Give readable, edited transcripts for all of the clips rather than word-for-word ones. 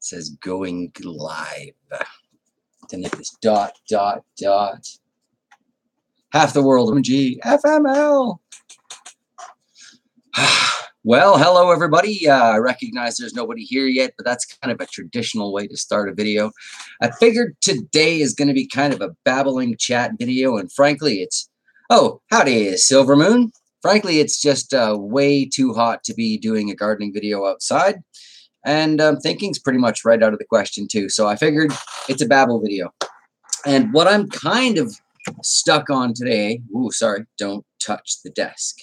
says going live. Then hit this dot, dot, dot. Half the world, G, FML. Well, hello everybody. I recognize there's nobody here yet, but that's kind of a traditional way to start a video. I figured today is going to be kind of a babbling chat video, and frankly, it's, oh, howdy, Silver Moon. Frankly, it's just way too hot to be doing a gardening video outside, and thinking's pretty much right out of the question too. So I figured it's a babble video. And what I'm kind of stuck on today, ooh, sorry, don't touch the desk.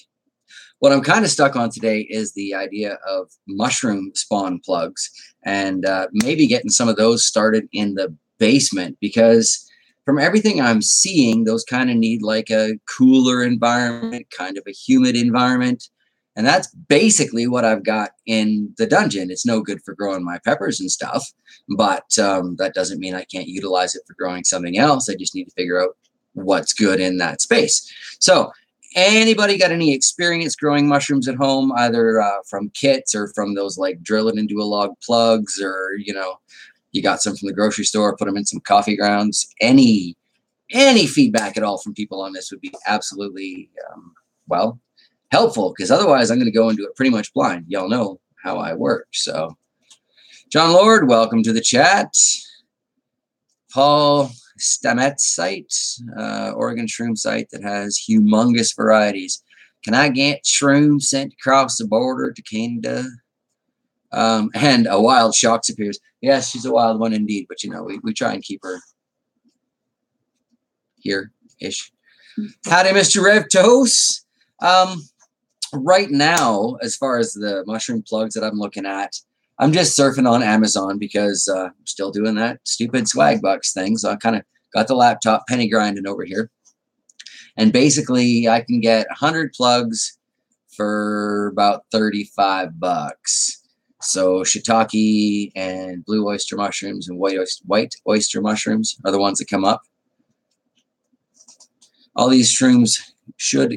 What I'm kind of stuck on today is the idea of mushroom spawn plugs and maybe getting some of those started in the basement, because from everything I'm seeing, those kind of need like a cooler environment, kind of a humid environment. And that's basically what I've got in the dungeon. It's no good for growing my peppers and stuff, but that doesn't mean I can't utilize it for growing something else. I just need to figure out what's good in that space. So anybody got any experience growing mushrooms at home, either from kits or from those like drill it into a log plugs, or, you know, you got some from the grocery store, put them in some coffee grounds? Any feedback at all from people on this would be absolutely, well, helpful, because otherwise I'm going to go into it pretty much blind. Y'all know how I work. So, John Lord, welcome to the chat. Paul Stamet's site, Oregon shroom site that has humongous varieties. Can I get shrooms sent across the border to Canada? And a wild shocks appears. Yes, she's a wild one indeed, but you know, we try and keep her here-ish. Howdy, Mr. Revtos. Right now, as far as the mushroom plugs that I'm looking at, I'm just surfing on Amazon because I'm still doing that stupid swag bucks thing. So I kind of got the laptop penny grinding over here. And basically, I can get 100 plugs for about 35 bucks. So shiitake and blue oyster mushrooms and white oyster mushrooms are the ones that come up. All these shrooms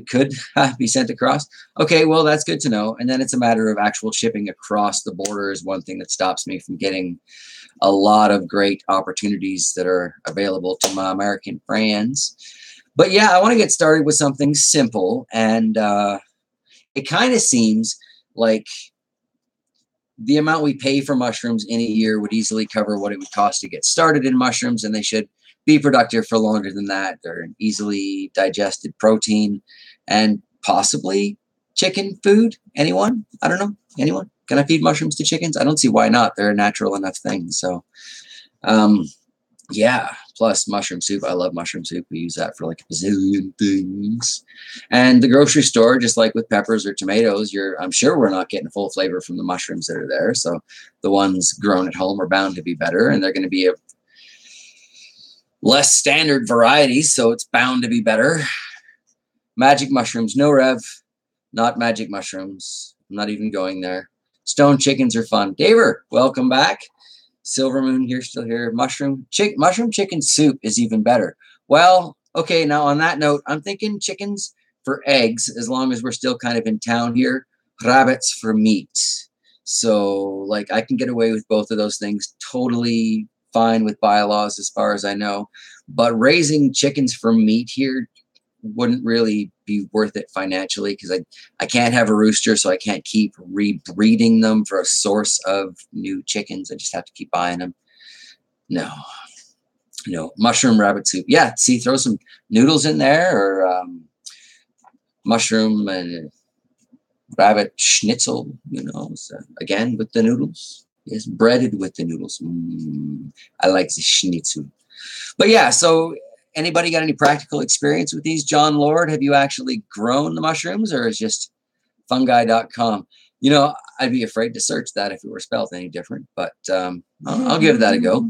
could be sent across. Okay, well, that's good to know. And then it's a matter of actual shipping across the border is one thing that stops me from getting a lot of great opportunities that are available to my American friends. But yeah, I want to get started with something simple. And it kind of seems like the amount we pay for mushrooms in a year would easily cover what it would cost to get started in mushrooms, and they should be productive for longer than that. They're an easily digested protein and possibly chicken food. Anyone? I don't know. Anyone? Can I feed mushrooms to chickens? I don't see why not. They're a natural enough thing. So, yeah. Plus mushroom soup. I love mushroom soup. We use that for like a bazillion things. And the grocery store, just like with peppers or tomatoes, I'm sure we're not getting full flavor from the mushrooms that are there. So the ones grown at home are bound to be better, and they're going to be a less standard varieties, so it's bound to be better. Magic mushrooms, no rev, not magic mushrooms. I'm not even going there. Stone chickens are fun. Daver, welcome back. Silver Moon here, still here. Mushroom chicken soup is even better. Well, okay, now on that note, I'm thinking chickens for eggs, as long as we're still kind of in town here. Rabbits for meat. So, like, I can get away with both of those things. Totally fine with bylaws as far as I know. But raising chickens for meat here wouldn't really be worth it financially, because I can't have a rooster, so I can't keep rebreeding them for a source of new chickens. I just have to keep buying them. No. Mushroom rabbit soup. Yeah, see, throw some noodles in there, or mushroom and rabbit schnitzel, so again, with the noodles. Yes, breaded with the noodles. I like the schnitzel. But yeah, so anybody got any practical experience with these? John Lord, have you actually grown the mushrooms, or is just fungi.com? I'd be afraid to search that if it were spelled any different, but I'll give that a go.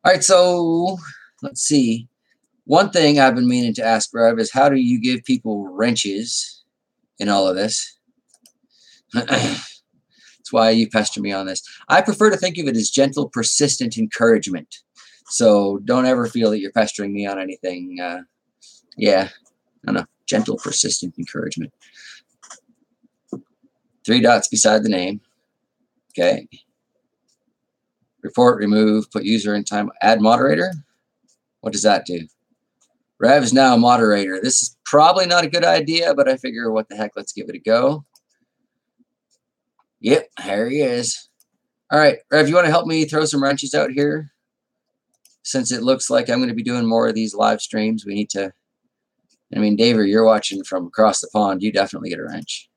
All right, so let's see. One thing I've been meaning to ask Rev is, how do you give people wrenches in all of this? That's why you pester me on this. I prefer to think of it as gentle, persistent encouragement. So don't ever feel that you're pestering me on anything. Yeah, I don't know. Gentle, persistent encouragement. 3 dots beside the name. Okay. Report, remove, put user in time, add moderator. What does that do? Rev's now a moderator. This is probably not a good idea, but I figure what the heck, let's give it a go. Yep, there he is. All right, Rev, you want to help me throw some wrenches out here? Since it looks like I'm going to be doing more of these live streams, we need to, I mean, David, you're watching from across the pond. You definitely get a wrench.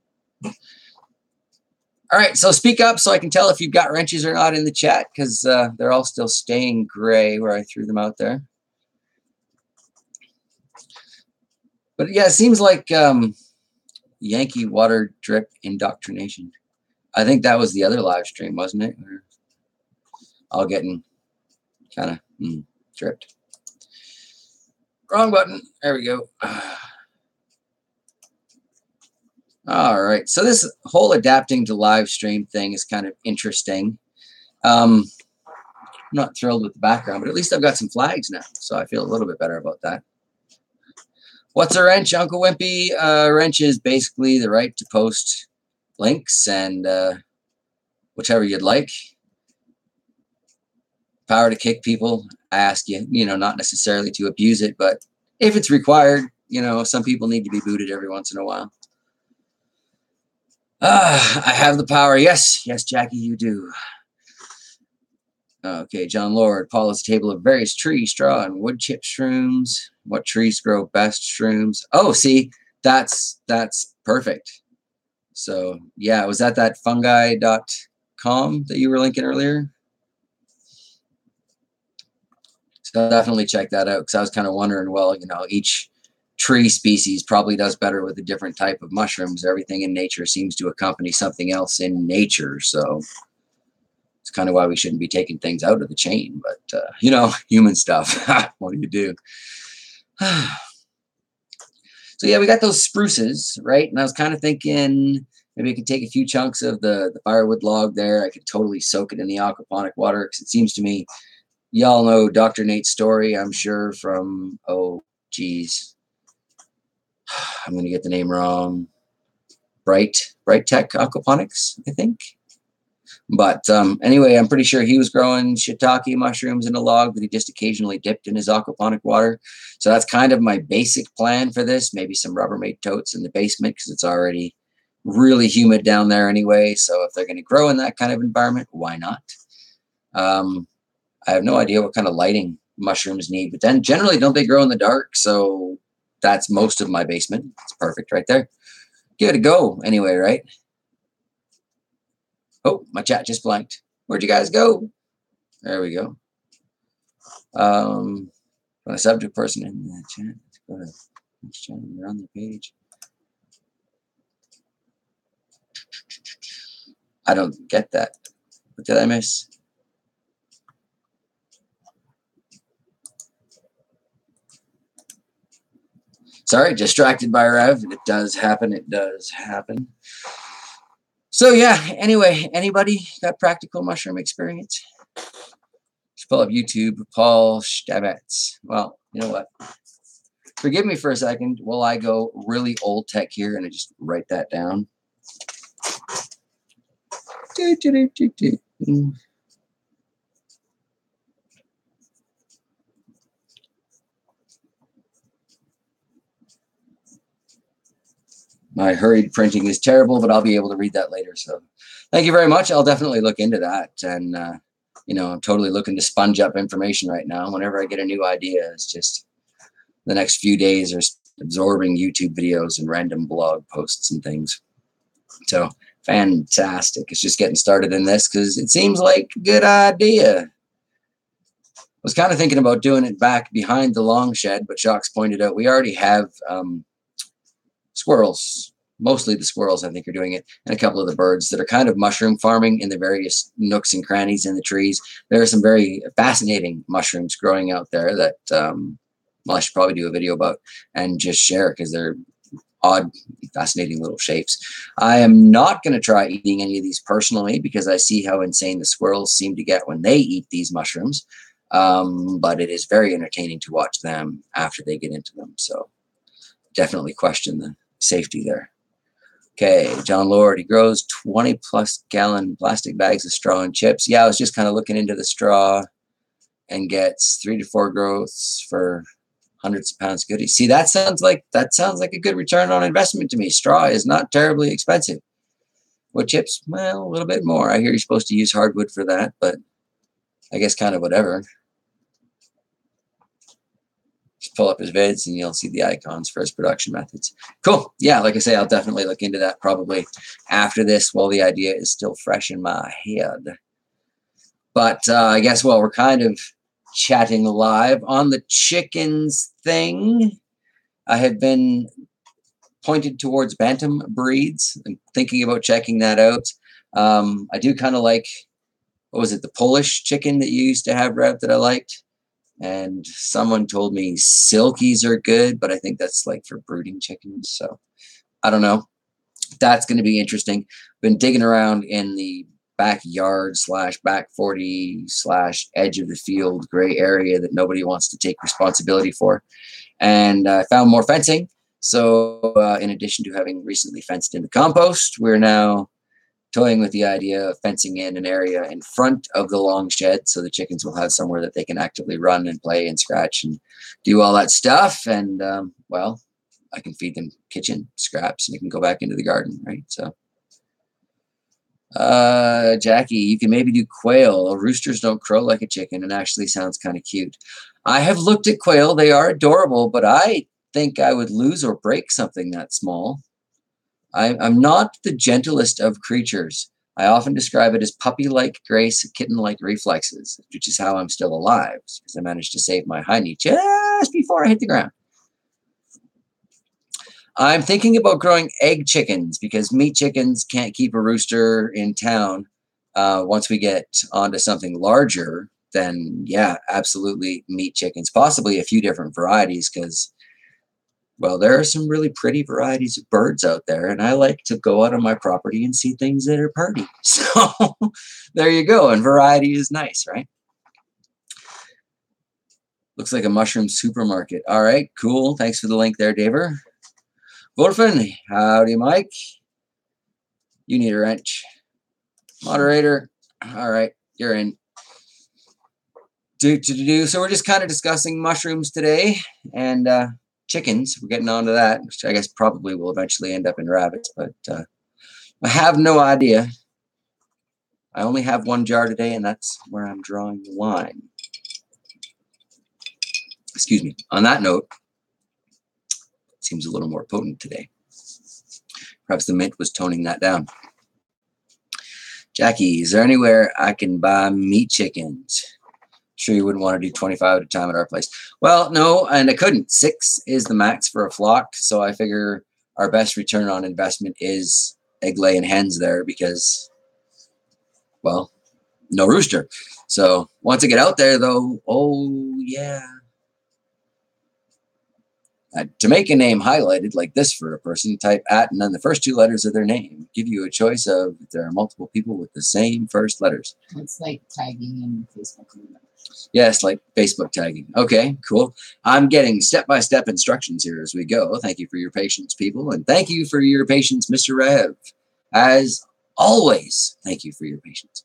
All right, so speak up so I can tell if you've got wrenches or not in the chat, because they're all still staying gray where I threw them out there. But yeah, it seems like Yankee water drip indoctrination. I think that was the other live stream, wasn't it? We're all getting kind of dripped. Wrong button. There we go. All right. So this whole adapting to live stream thing is kind of interesting. I'm not thrilled with the background, but at least I've got some flags now, so I feel a little bit better about that. What's a wrench, Uncle Wimpy? Wrench is basically the right to post links and whichever you'd like. Power to kick people. I ask you, not necessarily to abuse it, but if it's required, some people need to be booted every once in a while. I have the power. Yes, Jackie, you do. Okay, John Lord. Paul is a table of various tree, straw, and wood chip shrooms. What trees grow best shrooms? Oh, see, that's perfect. So, yeah, was that fungi.com that you were linking earlier? So definitely check that out, because I was kind of wondering, well, each tree species probably does better with a different type of mushrooms. Everything in nature seems to accompany something else in nature, so it's kind of why we shouldn't be taking things out of the chain. But, human stuff, what do you do? So, yeah, we got those spruces, right? And I was kind of thinking maybe I could take a few chunks of the firewood log there. I could totally soak it in the aquaponic water, because it seems to me, y'all know Dr. Nate's story, I'm sure, from, oh, geez, I'm going to get the name wrong. Bright Tech Aquaponics, I think. But anyway, I'm pretty sure he was growing shiitake mushrooms in a log that he just occasionally dipped in his aquaponic water. So that's kind of my basic plan for this. Maybe some Rubbermaid totes in the basement, because it's already really humid down there anyway. So if they're going to grow in that kind of environment, why not? I have no idea what kind of lighting mushrooms need, but then generally don't they grow in the dark? So that's most of my basement. It's perfect right there. Give it a go anyway, right? Oh, my chat just blanked. Where'd you guys go? There we go. A subject person in the chat. Let's go to which channel. You're on the page. I don't get that. What did I miss? Sorry, distracted by Rev. It does happen. It does happen. So yeah, anyway, anybody got practical mushroom experience? Just pull up YouTube, Paul Stabets. Well, you know what? Forgive me for a second while I go really old tech here and I just write that down. My hurried printing is terrible, but I'll be able to read that later. So thank you very much. I'll definitely look into that. And, I'm totally looking to sponge up information right now. Whenever I get a new idea, it's just the next few days are absorbing YouTube videos and random blog posts and things. So fantastic. It's just getting started in this because it seems like a good idea. I was kind of thinking about doing it back behind the long shed, but Shocks pointed out we already have squirrels. Mostly the squirrels, I think, are doing it, and a couple of the birds that are kind of mushroom farming in the various nooks and crannies in the trees. There are some very fascinating mushrooms growing out there that, well, I should probably do a video about and just share because they're odd, fascinating little shapes. I am not going to try eating any of these personally because I see how insane the squirrels seem to get when they eat these mushrooms. But it is very entertaining to watch them after they get into them. So definitely question the safety there. Okay, John Lord, he grows 20 plus gallon plastic bags of straw and chips. Yeah, I was just kind of looking into the straw and gets 3 to 4 growths for hundreds of pounds of goodies. See, that sounds like a good return on investment to me. Straw is not terribly expensive. Wood chips, well, a little bit more. I hear you're supposed to use hardwood for that, but I guess kind of whatever. Just pull up his vids and you'll see the icons for his production methods. Cool. Yeah, like I say, I'll definitely look into that probably after this while the idea is still fresh in my head. But I guess while we're kind of chatting live on the chickens thing, I have been pointed towards bantam breeds and thinking about checking that out. I do kind of like, what was it, the Polish chicken that you used to have, Rev, that I liked? And someone told me silkies are good, but I think that's like for brooding chickens. So I don't know. That's going to be interesting. Been digging around in the backyard / back 40 / edge of the field gray area that nobody wants to take responsibility for. And I found more fencing. So in addition to having recently fenced in the compost, we're now toying with the idea of fencing in an area in front of the long shed so the chickens will have somewhere that they can actively run and play and scratch and do all that stuff. And, well, I can feed them kitchen scraps and it can go back into the garden, right? So, Jackie, you can maybe do quail. Roosters don't crow like a chicken and actually sounds kind of cute. I have looked at quail. They are adorable, but I think I would lose or break something that small. I'm not the gentlest of creatures. I often describe it as puppy-like grace, kitten-like reflexes, which is how I'm still alive, because I managed to save my hind knee just before I hit the ground. I'm thinking about growing egg chickens because meat chickens can't keep a rooster in town. Once we get onto something larger, then yeah, absolutely meat chickens, possibly a few different varieties because, well, there are some really pretty varieties of birds out there, and I like to go out on my property and see things that are pretty. So there you go, and variety is nice, right? Looks like a mushroom supermarket. All right, cool. Thanks for the link there, Daver. Wolfen, howdy, Mike. You need a wrench. Moderator. All right, you're in. So we're just kind of discussing mushrooms today, and chickens. We're getting onto that, which I guess probably will eventually end up in rabbits, but I have no idea. I only have one jar today, and that's where I'm drawing the line. Excuse me. On that note, it seems a little more potent today. Perhaps the mint was toning that down. Jackie, is there anywhere I can buy meat chickens? Sure you wouldn't want to do 25 at a time at our place. Well, no, and I couldn't. 6 is the max for a flock, so I figure our best return on investment is egg-laying hens there because, well, no rooster. So once I get out there, though, oh, yeah. To make a name highlighted like this for a person, type @ and then the first 2 letters of their name. Give you a choice of if there are multiple people with the same first letters. It's like tagging in Facebook. Yes, like Facebook tagging. Okay, cool. I'm getting step-by-step instructions here as we go. Thank you for your patience, people. And thank you for your patience, Mr. Rev. As always, thank you for your patience.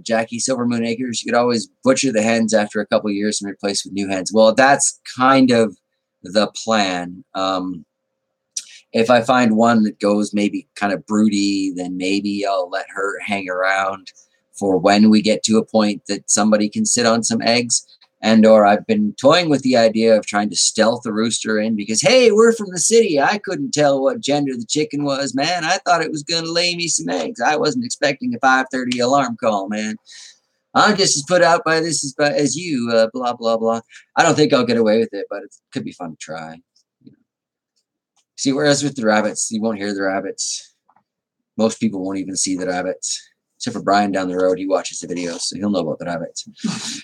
Jackie, Silver Moon Acres, you could always butcher the hens after a couple of years and replace with new hens. Well, that's kind of the plan. If I find one that goes maybe kind of broody, then maybe I'll let her hang around for when we get to a point that somebody can sit on some eggs. And or I've been toying with the idea of trying to stealth a rooster in because, hey, we're from the city. I couldn't tell what gender the chicken was, man. I thought it was going to lay me some eggs. I wasn't expecting a 5:30 alarm call, man. I'm just as put out by this as you, blah, blah, blah. I don't think I'll get away with it, but it could be fun to try. See, whereas with the rabbits, you won't hear the rabbits. Most people won't even see the rabbits. Except for Brian down the road, he watches the videos, so he'll know about the rabbits.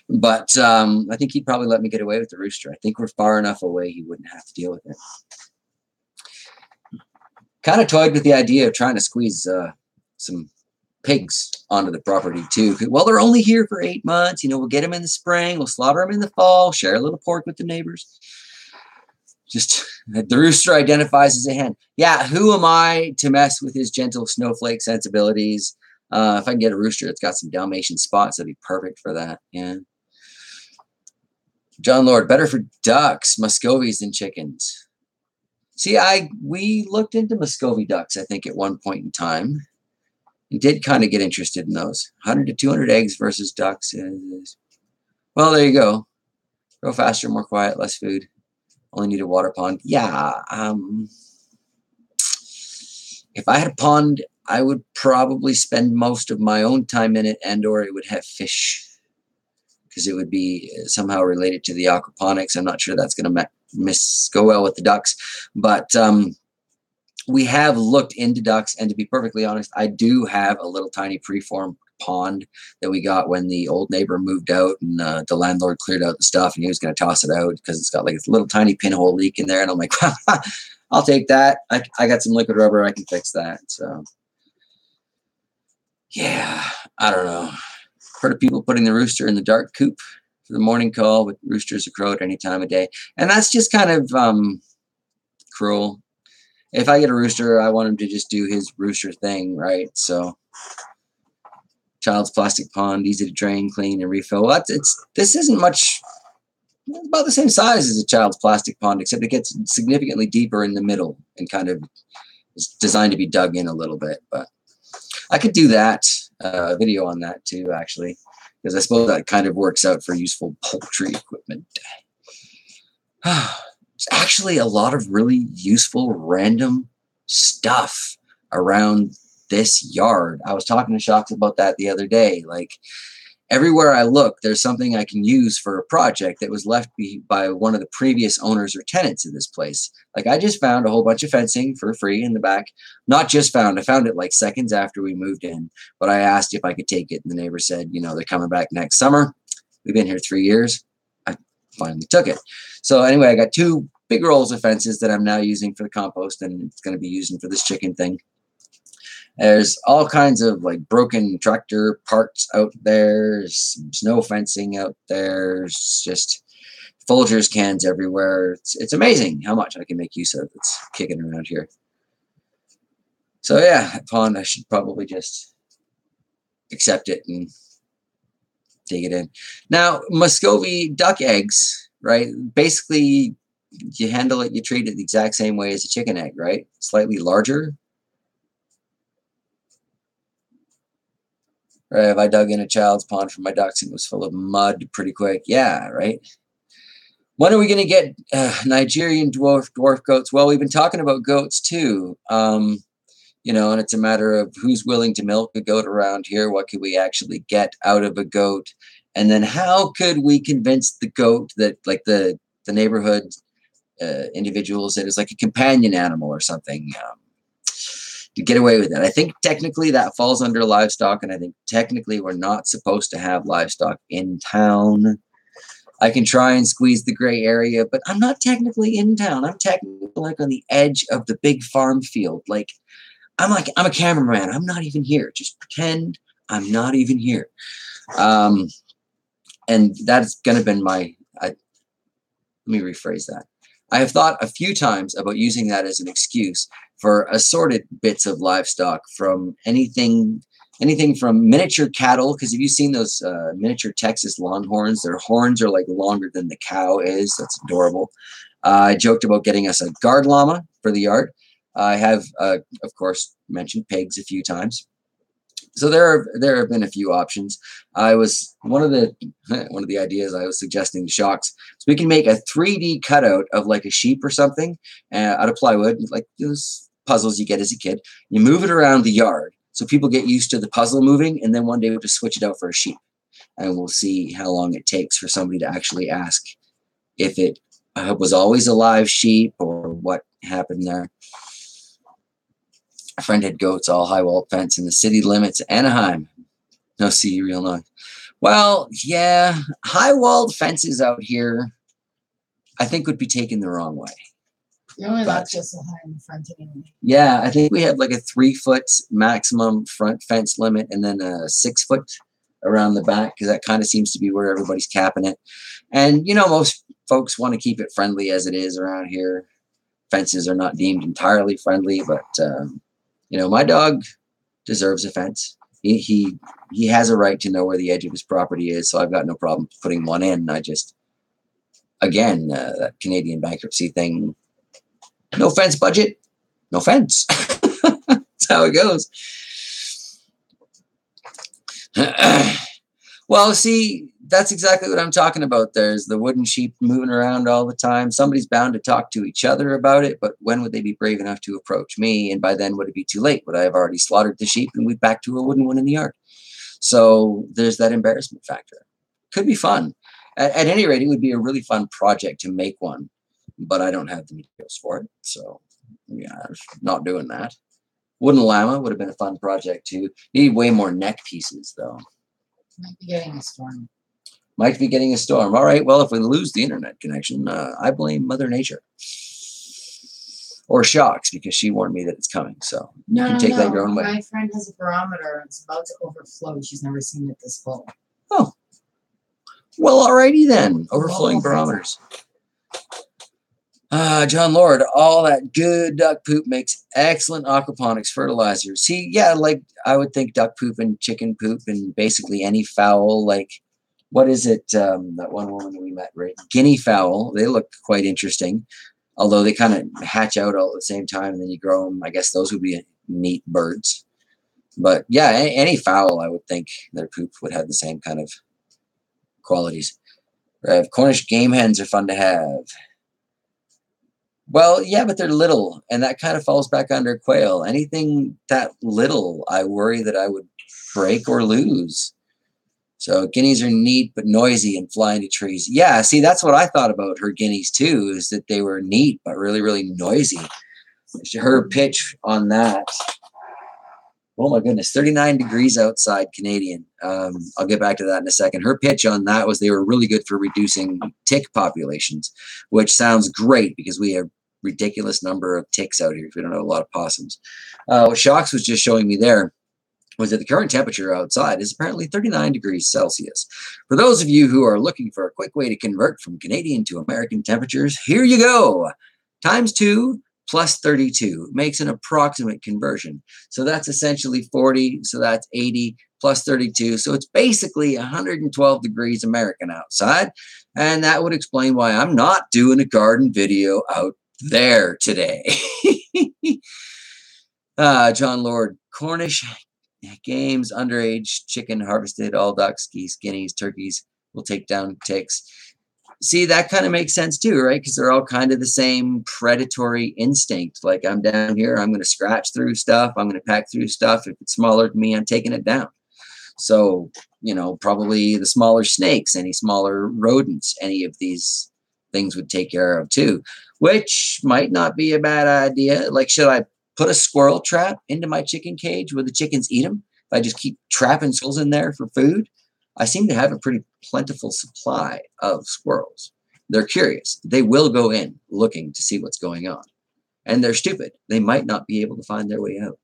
But I think he'd probably let me get away with the rooster. I think we're far enough away he wouldn't have to deal with it. Kind of toyed with the idea of trying to squeeze some pigs onto the property too. Well, they're only here for 8 months. You know, we'll get them in the spring, we'll slaughter them in the fall, share a little pork with the neighbors. Just the rooster identifies as a hen. Yeah, who am I to mess with his gentle snowflake sensibilities? If I can get a rooster that's got some Dalmatian spots, that'd be perfect for that. Yeah. John Lord, better for ducks, Muscovies than chickens. See, we looked into Muscovy ducks, I think, at one point in time. And did kind of get interested in those. 100 to 200 eggs versus ducks. Well, there you go. Grow faster, more quiet, less food. Only need a water pond. Yeah. If I had a pond, I would probably spend most of my own time in it, and/or it would have fish, because it would be somehow related to the aquaponics. I'm not sure that's going to go well with the ducks, but we have looked into ducks, and to be perfectly honest, I do have a little tiny preformed pond that we got when the old neighbor moved out, and the landlord cleared out the stuff, and he was going to toss it out because it's got like a little tiny pinhole leak in there. And I'm like, I'll take that. I got some liquid rubber. I can fix that. So yeah, I don't know. Heard of people putting the rooster in the dark coop for the morning call with roosters or crow at any time of day. And that's just kind of cruel. If I get a rooster, I want him to just do his rooster thing, right? So child's plastic pond, easy to drain, clean, and refill. Well, this isn't much, about the same size as a child's plastic pond, except it gets significantly deeper in the middle and kind of is designed to be dug in a little bit. But I could do that, video on that too, actually, because I suppose that kind of works out for useful poultry equipment. There's actually a lot of really useful random stuff around this yard. I was talking to Shocks about that the other day. Like, everywhere I look, there's something I can use for a project that was left by one of the previous owners or tenants of this place. Like, I just found a whole bunch of fencing for free in the back. Not just found, I found it like seconds after we moved in, but I asked if I could take it, and the neighbor said, you know, they're coming back next summer. We've been here 3 years. I finally took it. So anyway, I got 2 big rolls of fences that I'm now using for the compost, and it's going to be using for this chicken thing. There's all kinds of like broken tractor parts out there, some snow fencing out there, there's just Folgers cans everywhere. It's amazing how much I can make use of. It's kicking around here. So yeah, pond, I should probably just accept it and dig it in. Now, Muscovy duck eggs, right? Basically, you handle it, you treat it the exact same way as a chicken egg, right? Slightly larger. Right, if I dug in a child's pond for my ducks and it was full of mud pretty quick, yeah, right? When are we going to get Nigerian dwarf goats? Well, we've been talking about goats too, you know, and it's a matter of who's willing to milk a goat around here. What could we actually get out of a goat? And then how could we convince the goat that, like, the neighborhood individuals, that it's like a companion animal or something, to get away with it? I think technically that falls under livestock, and I think technically we're not supposed to have livestock in town. I can try and squeeze the gray area, but I'm not technically in town. I'm technically like on the edge of the big farm field. Like, I'm a cameraman. I'm not even here. Just pretend I'm not even here. And that's gonna been my, let me rephrase that. I have thought a few times about using that as an excuse for assorted bits of livestock, from anything from miniature cattle, because have you seen those miniature Texas Longhorns? Their horns are like longer than the cow is. That's adorable. I joked about getting us a guard llama for the yard. I have, of course, mentioned pigs a few times. So there have been a few options. I was one of the ideas I was suggesting to Shocks, so we can make a 3D cutout of like a sheep or something out of plywood, like those puzzles you get as a kid. You move it around the yard so people get used to the puzzle moving, and then one day we'll just switch it out for a sheep, and we'll see how long it takes for somebody to actually ask if it was always a live sheep or what happened there. A friend had goats, all high wall fence in the city limits of Anaheim. No see real noise. Well, yeah, high walled fences out here, I think, would be taken the wrong way. You're only allowed just so high in the front anyway. Yeah, I think we have like a 3 foot maximum front fence limit, and then a 6 foot around the back because that kind of seems to be where everybody's capping it. And, you know, most folks want to keep it friendly as it is around here. Fences are not deemed entirely friendly, but, you know, my dog deserves a fence. He has a right to know where the edge of his property is, so I've got no problem putting one in. I just, again, that Canadian bankruptcy thing, no fence budget, no fence. That's how it goes. Well, see, that's exactly what I'm talking about. There's the wooden sheep moving around all the time. Somebody's bound to talk to each other about it, but when would they be brave enough to approach me? And by then, would it be too late? Would I have already slaughtered the sheep and we'd back to a wooden one in the yard? So there's that embarrassment factor. Could be fun. At any rate, it would be a really fun project to make one, but I don't have the materials for it. So, yeah, not doing that. Wooden llama would have been a fun project too. Need way more neck pieces, though. Might be getting a storm. Might be getting a storm. All right, well, if we lose the internet connection, I blame Mother Nature. Or shocks, because she warned me that it's coming. So you can take that your own way. My friend has a barometer. It's about to overflow. She's never seen it this full. Oh. Well, alrighty then. Overflowing barometers. John Lord, all that good duck poop makes excellent aquaponics fertilizer. See, yeah, like I would think duck poop and chicken poop and basically any fowl, like, what is it? That one woman we met, right? Guinea fowl. They look quite interesting, although they kind of hatch out all at the same time and then you grow them. I guess those would be neat birds. But yeah, any fowl, I would think their poop would have the same kind of qualities. Cornish game hens are fun to have. Well, yeah, but they're little, and that kind of falls back under quail. Anything that little, I worry that I would break or lose. So guineas are neat but noisy and fly into trees. Yeah, see, that's what I thought about her guineas too, is that they were neat but really, really noisy. Her pitch on that, oh my goodness, 39 degrees outside Canadian. I'll get back to that in a second. Her pitch on that was they were really good for reducing tick populations, which sounds great because we have ridiculous number of ticks out here. We don't have a lot of possums. What Shocks was just showing me there was that the current temperature outside is apparently 39 degrees Celsius. For those of you who are looking for a quick way to convert from Canadian to American temperatures, here you go. Times 2 plus 32 makes an approximate conversion. So that's essentially 40, so that's 80 plus 32. So it's basically 112 degrees American outside. And that would explain why I'm not doing a garden video out there today. John Lord, Cornish games, underage chicken harvested, all ducks, geese, guineas, turkeys will take down ticks. See, that kind of makes sense too, right? Because they're all kind of the same predatory instinct. Like I'm down here, I'm going to scratch through stuff. I'm going to pack through stuff. If it's smaller than me, I'm taking it down. So, you know, probably the smaller snakes, any smaller rodents, any of these things would take care of too, which might not be a bad idea. Like, should I put a squirrel trap into my chicken cage where the chickens eat them? If I just keep trapping squirrels in there for food? I seem to have a pretty plentiful supply of squirrels. They're curious. They will go in looking to see what's going on. And they're stupid. They might not be able to find their way out.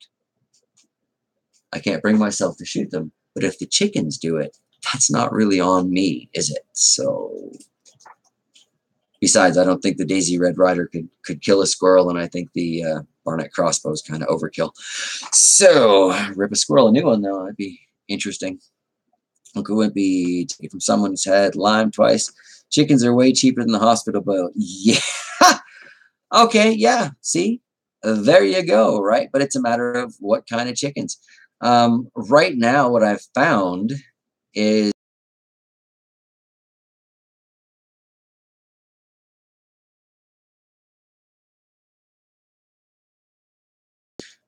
I can't bring myself to shoot them. But if the chickens do it, that's not really on me, is it? So, besides, I don't think the Daisy Red Ryder could kill a squirrel, and I think the Barnett crossbow is kind of overkill. So, rip a squirrel a new one, though. That'd be interesting. Look, it wouldn't be taken from someone who's had Lyme twice. Chickens are way cheaper than the hospital bill. Yeah. Okay, yeah. See? There you go, right? But it's a matter of what kind of chickens. Right now, what I've found is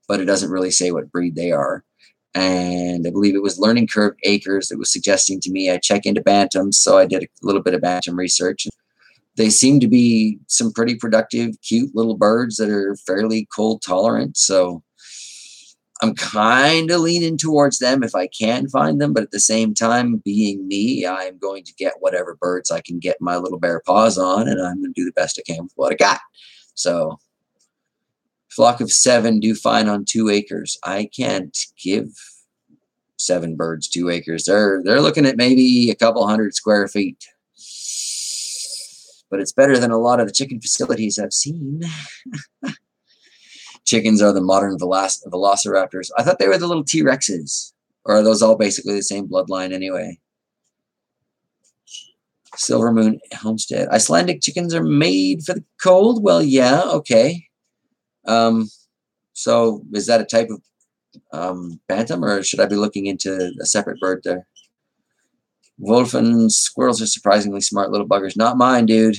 but it doesn't really say what breed they are. And I believe it was Learning Curve Acres that was suggesting to me I check into bantams, so I did a little bit of bantam research. They seem to be some pretty productive, cute little birds that are fairly cold tolerant, so I'm kind of leaning towards them if I can find them, but at the same time, being me, I'm going to get whatever birds I can get my little bare paws on, and I'm going to do the best I can with what I got. So, flock of 7 do fine on 2 acres. I can't give 7 birds, 2 acres. They're looking at maybe a couple hundred square feet. But it's better than a lot of the chicken facilities I've seen. Chickens are the modern velociraptors. I thought they were the little T-Rexes. Or are those all basically the same bloodline anyway? Silver Moon Homestead. Icelandic chickens are made for the cold? Well, yeah, okay. So is that a type of bantam, or should I be looking into a separate bird there? Wolfen squirrels are surprisingly smart little buggers. Not mine, dude.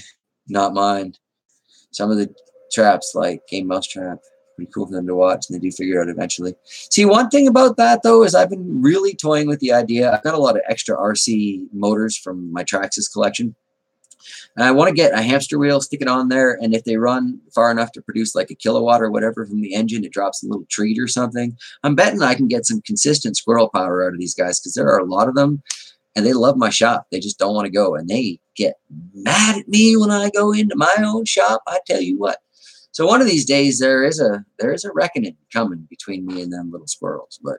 Not mine. Some of the traps, like Game Mousetrap, pretty cool for them to watch, and they do figure it out eventually. See, one thing about that, though, is I've been really toying with the idea. I've got a lot of extra RC motors from my Traxxas collection. And I want to get a hamster wheel, stick it on there, and if they run far enough to produce like a kilowatt or whatever from the engine, it drops a little treat or something. I'm betting I can get some consistent squirrel power out of these guys because there are a lot of them, and they love my shop. They just don't want to go, and they get mad at me when I go into my own shop. I tell you what. So one of these days there is a reckoning coming between me and them little squirrels. But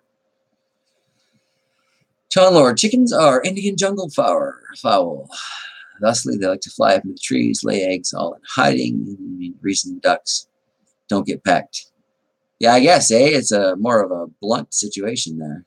John Lord, chickens are Indian jungle fowl. Thusly, they like to fly up into the trees, lay eggs, all in hiding. And recent ducks don't get pecked. Yeah, I guess, it's a more of a blunt situation there.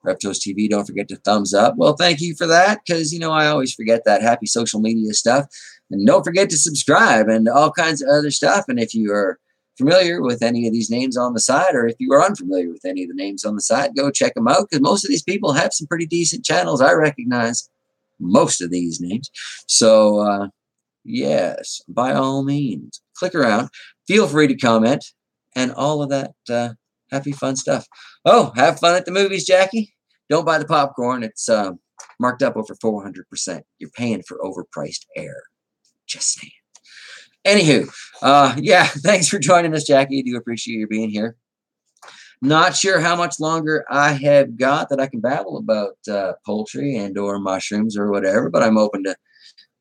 Reptos TV, don't forget to thumbs up. Well, thank you for that, because, I always forget that happy social media stuff. And don't forget to subscribe and all kinds of other stuff. And if you are familiar with any of these names on the side, or if you are unfamiliar with any of the names on the side, go check them out, because most of these people have some pretty decent channels. I recognize most of these names. So, yes, by all means, click around. Feel free to comment and all of that happy, fun stuff. Oh, have fun at the movies, Jackie. Don't buy the popcorn. It's marked up over 400%. You're paying for overpriced air. Just saying. Anywho, yeah, thanks for joining us, Jackie. I do appreciate you being here. Not sure how much longer I have got that I can babble about poultry and or mushrooms or whatever, but I'm open to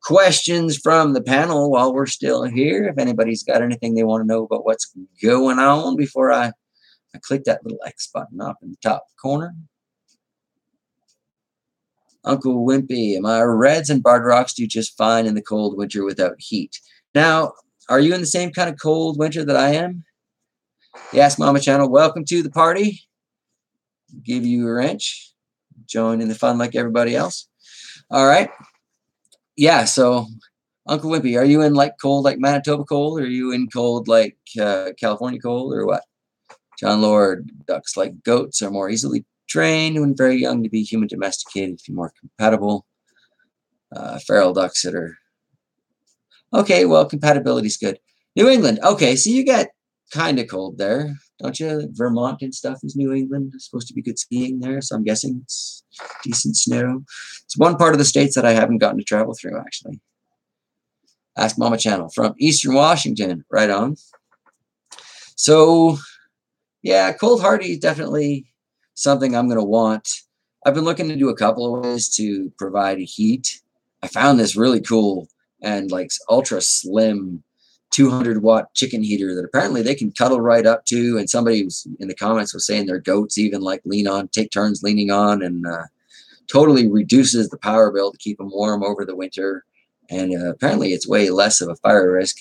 questions from the panel while we're still here. If anybody's got anything they want to know about what's going on before I click that little X button up in the top corner. Uncle Wimpy, my reds and barred rocks do just fine in the cold winter without heat. Now, are you in the same kind of cold winter that I am? Yes, Mama Channel, welcome to the party. Give you a wrench. Join in the fun like everybody else. All right. Yeah, so Uncle Wimpy, are you in like cold like Manitoba cold, or are you in cold like California cold, or what? John Lord, ducks like goats are more easily trained when very young to be human domesticated, to be more compatible. Feral ducks that are... Okay, well, compatibility's good. New England. Okay, so you got kind of cold there, don't you? Vermont and stuff is New England. It's supposed to be good skiing there, so I'm guessing it's decent snow. It's one part of the states that I haven't gotten to travel through, actually. Ask Mama Channel from Eastern Washington. Right on. So, yeah, cold hardy is definitely something I'm going to want. I've been looking to do a couple of ways to provide heat. I found this really cool and like ultra slim 200-watt chicken heater that apparently they can cuddle right up to, and somebody was in the comments was saying their goats even like take turns leaning on, and totally reduces the power bill to keep them warm over the winter. And apparently it's way less of a fire risk,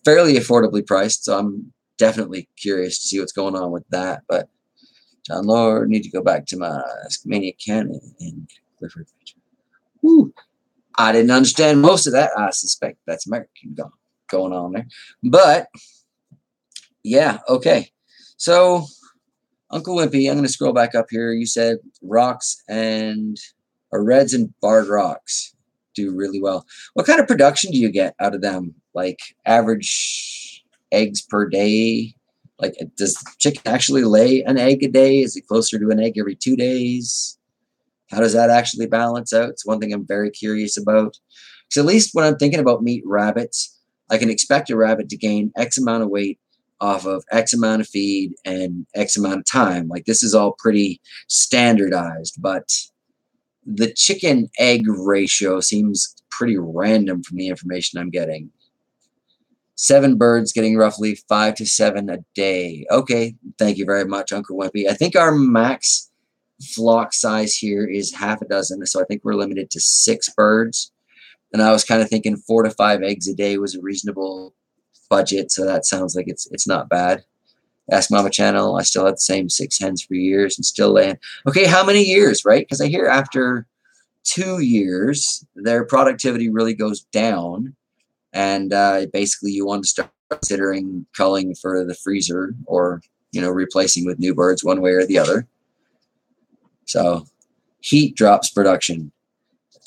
fairly affordably priced. So I'm definitely curious to see what's going on with that. But John Lord, need to go back to my Mania Cannon and Clifford. Woo. I didn't understand most of that. I suspect that's American going on there. But, yeah, okay. So, Uncle Wimpy, I'm going to scroll back up here. You said rocks and reds and barred rocks do really well. What kind of production do you get out of them? Like average eggs per day? Like, does chicken actually lay an egg a day? Is it closer to an egg every 2 days? How does that actually balance out? It's one thing I'm very curious about. Because at least when I'm thinking about meat rabbits, I can expect a rabbit to gain X amount of weight off of X amount of feed and X amount of time. Like, this is all pretty standardized, but the chicken egg ratio seems pretty random from the information I'm getting. 7 birds getting roughly 5 to 7 a day. Okay, thank you very much, Uncle Wimpy. I think our max flock size here is half a dozen, so I think we're limited to 6 birds. And I was kind of thinking 4 to 5 eggs a day was a reasonable budget, so that sounds like it's not bad. Ask Mama Channel, I still have the same 6 hens for years and still laying. Okay, how many years, right? Because I hear after 2 years, their productivity really goes down, and basically you want to start considering culling for the freezer or, replacing with new birds one way or the other. So heat drops production.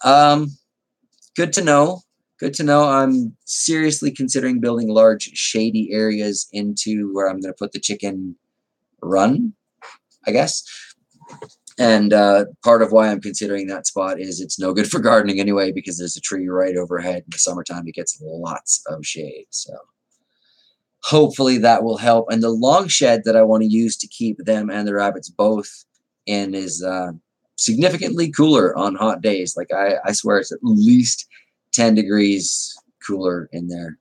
Good to know. Good to know. I'm seriously considering building large shady areas into where I'm going to put the chicken run, I guess. And part of why I'm considering that spot is it's no good for gardening anyway, because there's a tree right overhead. In the summertime, it gets lots of shade. So hopefully that will help. And the long shed that I want to use to keep them and the rabbits both in is significantly cooler on hot days. Like I swear it's at least 10 degrees cooler in there.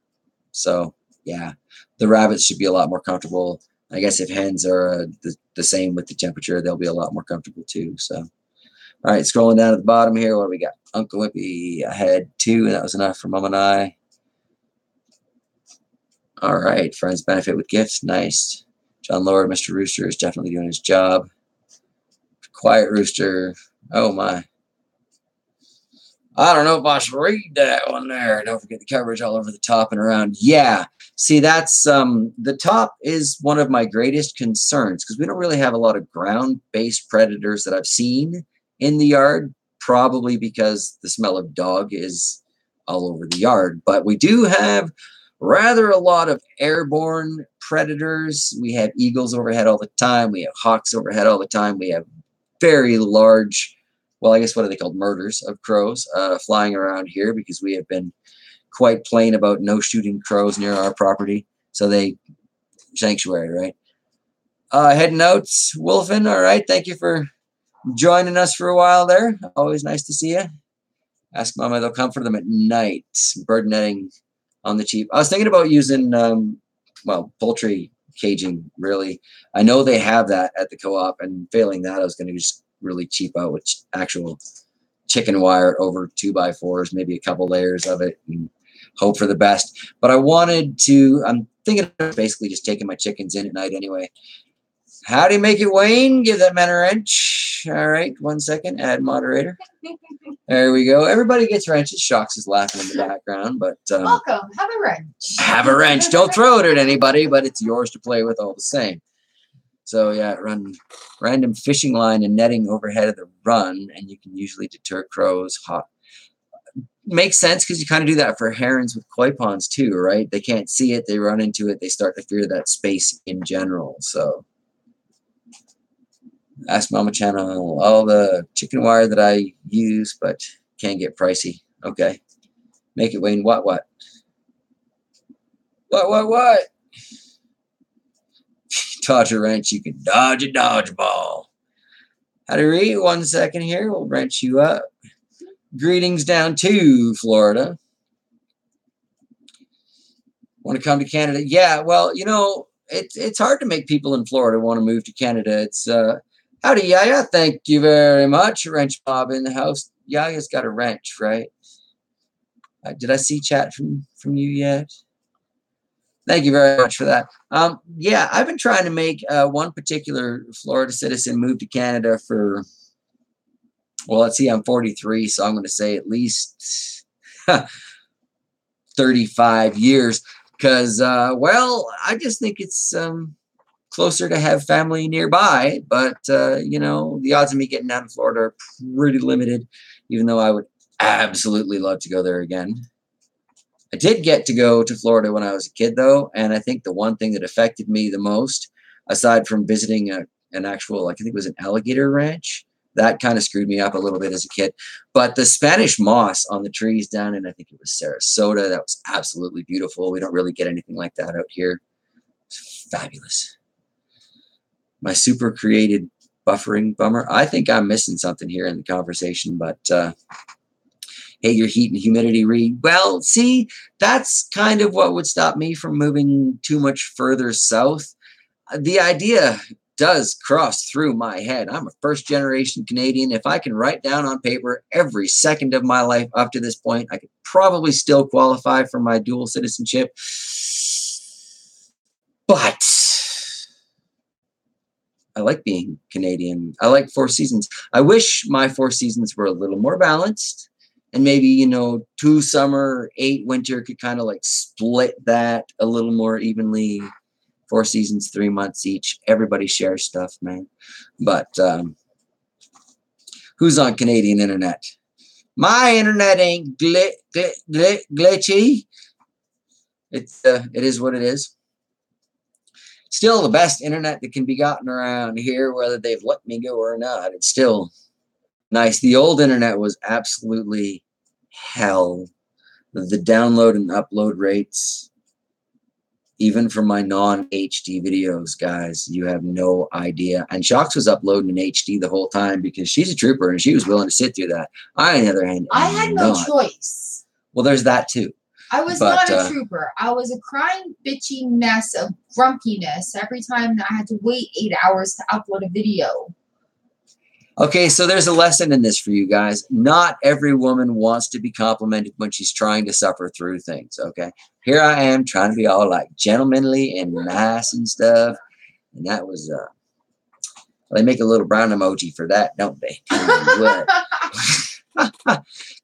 So yeah, the rabbits should be a lot more comfortable. I guess if hens are the same with the temperature, they'll be a lot more comfortable too. So, all right, scrolling down at the bottom here, what do we got? Uncle Wimpy ahead 2, and that was enough for Mom and I. All right, friends benefit with gifts, nice. John Lord, Mr. Rooster is definitely doing his job. Quiet Rooster, oh my. I don't know if I should read that one there. Don't forget the coverage all over the top and around. Yeah. See, that's the top is one of my greatest concerns because we don't really have a lot of ground-based predators that I've seen in the yard, probably because the smell of dog is all over the yard. But we do have rather a lot of airborne predators. We have eagles overhead all the time. We have hawks overhead all the time. We have very large, well, I guess what are they called? Murders of crows flying around here because we have been quite plain about no shooting crows near our property. So they, sanctuary, right? Heading out, Wolfen. All right. Thank you for joining us for a while there. Always nice to see you. Ask Mama, they'll come for them at night. Bird netting on the cheap. I was thinking about using, poultry caging, really. I know they have that at the co-op, and failing that, I was going to just really cheap out with actual chicken wire over 2x4s, maybe a couple layers of it, and hope for the best. But I'm thinking of basically just taking my chickens in at night anyway. How do you make it, Wayne? Give that man a wrench. All right, 1 second. Add moderator. There we go. Everybody gets wrenches. Shocks is laughing in the background, but welcome. Have a wrench. Have a wrench. Don't throw it at anybody, but it's yours to play with all the same. So yeah, run random fishing line and netting overhead of the run, and you can usually deter crows. Makes sense because you kind of do that for herons with koi ponds too, right? They can't see it, they run into it, they start to fear that space in general. So Ask Mama Channel, all the chicken wire that I use, but can get pricey. Okay. Make it, Wayne. What? What? Dodge a wrench. You can dodge a dodgeball. How to read? 1 second here. We'll wrench you up. Greetings down to Florida. Want to come to Canada? Yeah, well, it's hard to make people in Florida want to move to Canada. It's howdy, Yaya. Thank you very much. Wrench Bob in the house. Yaya's got a wrench, right? Did I see chat from you yet? Thank you very much for that. Yeah, I've been trying to make one particular Florida citizen move to Canada for, well, let's see, I'm 43, so I'm going to say at least 35 years. Because, I just think it's closer to have family nearby. But, the odds of me getting down to Florida are pretty limited, even though I would absolutely love to go there again. I did get to go to Florida when I was a kid, though, and I think the one thing that affected me the most, aside from visiting an actual, I think it was an alligator ranch, that kind of screwed me up a little bit as a kid. But the Spanish moss on the trees down in, I think it was Sarasota, that was absolutely beautiful. We don't really get anything like that out here. It's fabulous. My super created buffering bummer. I think I'm missing something here in the conversation, but hey, your heat and humidity read. Well, see, that's kind of what would stop me from moving too much further south. The idea does cross through my head. I'm a first-generation Canadian. If I can write down on paper every second of my life up to this point, I could probably still qualify for my dual citizenship. But I like being Canadian. I like Four Seasons. I wish my Four Seasons were a little more balanced. And maybe, 2 summer, 8 winter could kind of like split that a little more evenly. 4 seasons, 3 months each. Everybody shares stuff, man. But who's on Canadian internet? My internet ain't glitchy. It is what it is. Still the best internet that can be gotten around here, whether they've let me go or not. It's still nice. The old internet was absolutely hell. The download and upload rates, even for my non-HD videos, guys, you have no idea. And Shocks was uploading in HD the whole time because she's a trooper and she was willing to sit through that. I, on the other hand, I had no choice. Well, there's that too. I was not a trooper. I was a crying, bitchy mess of grumpiness every time that I had to wait 8 hours to upload a video. Okay, so there's a lesson in this for you guys. Not every woman wants to be complimented when she's trying to suffer through things, okay? Here I am trying to be all like gentlemanly and nice and stuff. And that was, they make a little brown emoji for that, don't they?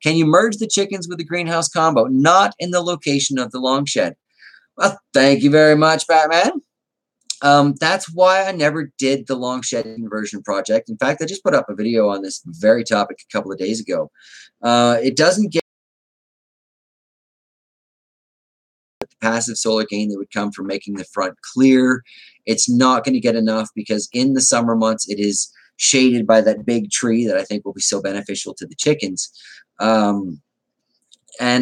Can you merge the chickens with the greenhouse combo? Not in the location of the long shed. Well, thank you very much, Batman. That's why I never did the long shed conversion project. In fact, I just put up a video on this very topic a couple of days ago. It doesn't get the passive solar gain that would come from making the front clear. It's not going to get enough because in the summer months, it is shaded by that big tree that I think will be so beneficial to the chickens. And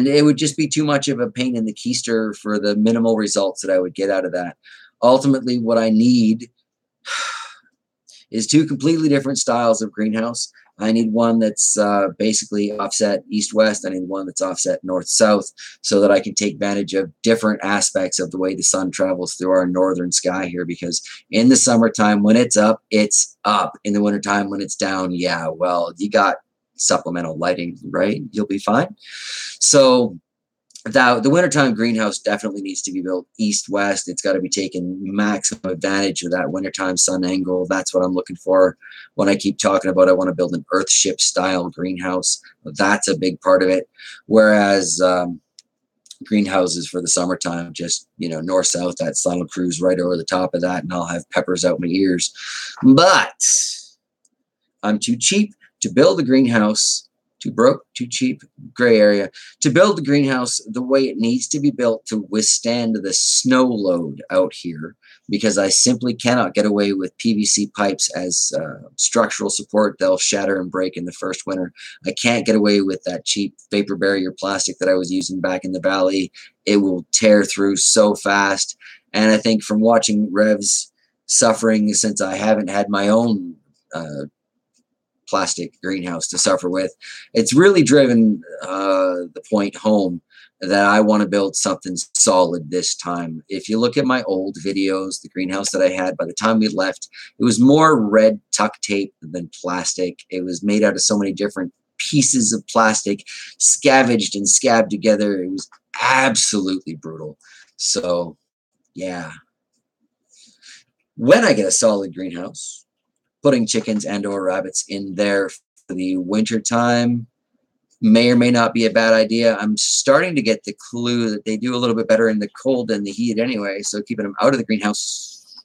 it would just be too much of a pain in the keister for the minimal results that I would get out of that. Ultimately, what I need is 2 completely different styles of greenhouse. I need one that's basically offset east-west. I need one that's offset north-south so that I can take advantage of different aspects of the way the sun travels through our northern sky here, because in the summertime, when it's up, it's up. In the wintertime, when it's down, yeah, well, you got supplemental lighting, right? You'll be fine. So the wintertime greenhouse definitely needs to be built east-west. It's got to be taken maximum advantage of that wintertime sun angle. That's what I'm looking for when I keep talking about I want to build an earthship style greenhouse. That's a big part of it. Whereas greenhouses for the summertime, just, north-south, that sun will cruise right over the top of that, and I'll have peppers out my ears. But I'm too cheap to build a greenhouse. Too broke, too cheap, gray area, to build the greenhouse the way it needs to be built to withstand the snow load out here, because I simply cannot get away with PVC pipes as structural support. They'll shatter and break in the first winter. I can't get away with that cheap vapor barrier plastic that I was using back in the valley. It will tear through so fast. And I think from watching Rev's suffering since I haven't had my own plastic greenhouse to suffer with, it's really driven the point home that I want to build something solid this time. If you look at my old videos, the greenhouse that I had, by the time we left, it was more red tuck tape than plastic. It was made out of so many different pieces of plastic, scavenged and scabbed together. It was absolutely brutal. So, yeah. When I get a solid greenhouse, putting chickens and or rabbits in there for the winter time may or may not be a bad idea. I'm starting to get the clue that they do a little bit better in the cold than the heat anyway, so keeping them out of the greenhouse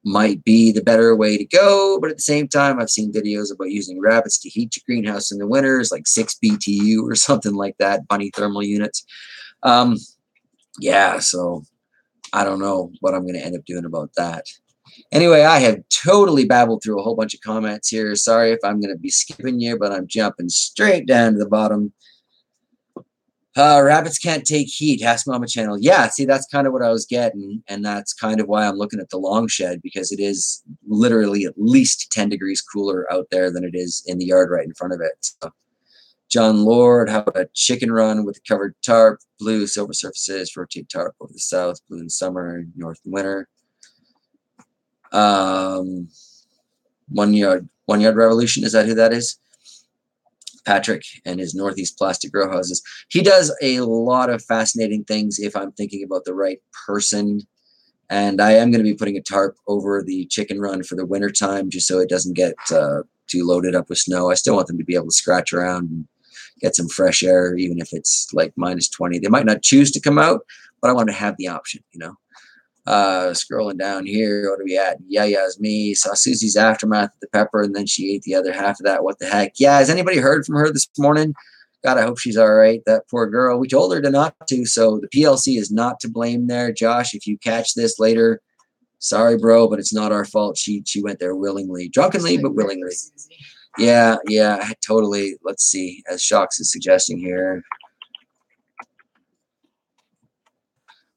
might be the better way to go. But at the same time, I've seen videos about using rabbits to heat your greenhouse in the winters, like 6 BTU or something like that, bunny thermal units. Yeah, so I don't know what I'm going to end up doing about that. Anyway, I have totally babbled through a whole bunch of comments here. Sorry if I'm going to be skipping you, but I'm jumping straight down to the bottom. Rabbits can't take heat, Ask Mama Channel. Yeah, see, that's kind of what I was getting, and that's kind of why I'm looking at the long shed, because it is literally at least 10 degrees cooler out there than it is in the yard right in front of it. So, John Lord, how about a chicken run with covered tarp, blue, silver surfaces, rotate tarp over the south, blue in summer, north in winter. One Yard Revolution. Is that who that is? Patrick and his Northeast Plastic Grow Houses. He does a lot of fascinating things if I'm thinking about the right person. And I am going to be putting a tarp over the chicken run for the winter time, just so it doesn't get too loaded up with snow. I still want them to be able to scratch around and get some fresh air, even if it's like -20. They might not choose to come out, but I want to have the option, you know. Scrolling down here, what are we at? Yeah, it's me. Saw Susie's aftermath of the pepper, and then she ate the other half of that. What the heck? Yeah, has anybody heard from her this morning? God, I hope she's all right. That poor girl. We told her to not to, so the PLC is not to blame there. Josh, if you catch this later, sorry, bro, but it's not our fault. She went there willingly, drunkenly, but willingly. Yeah, totally. Let's see, as Shocks is suggesting here.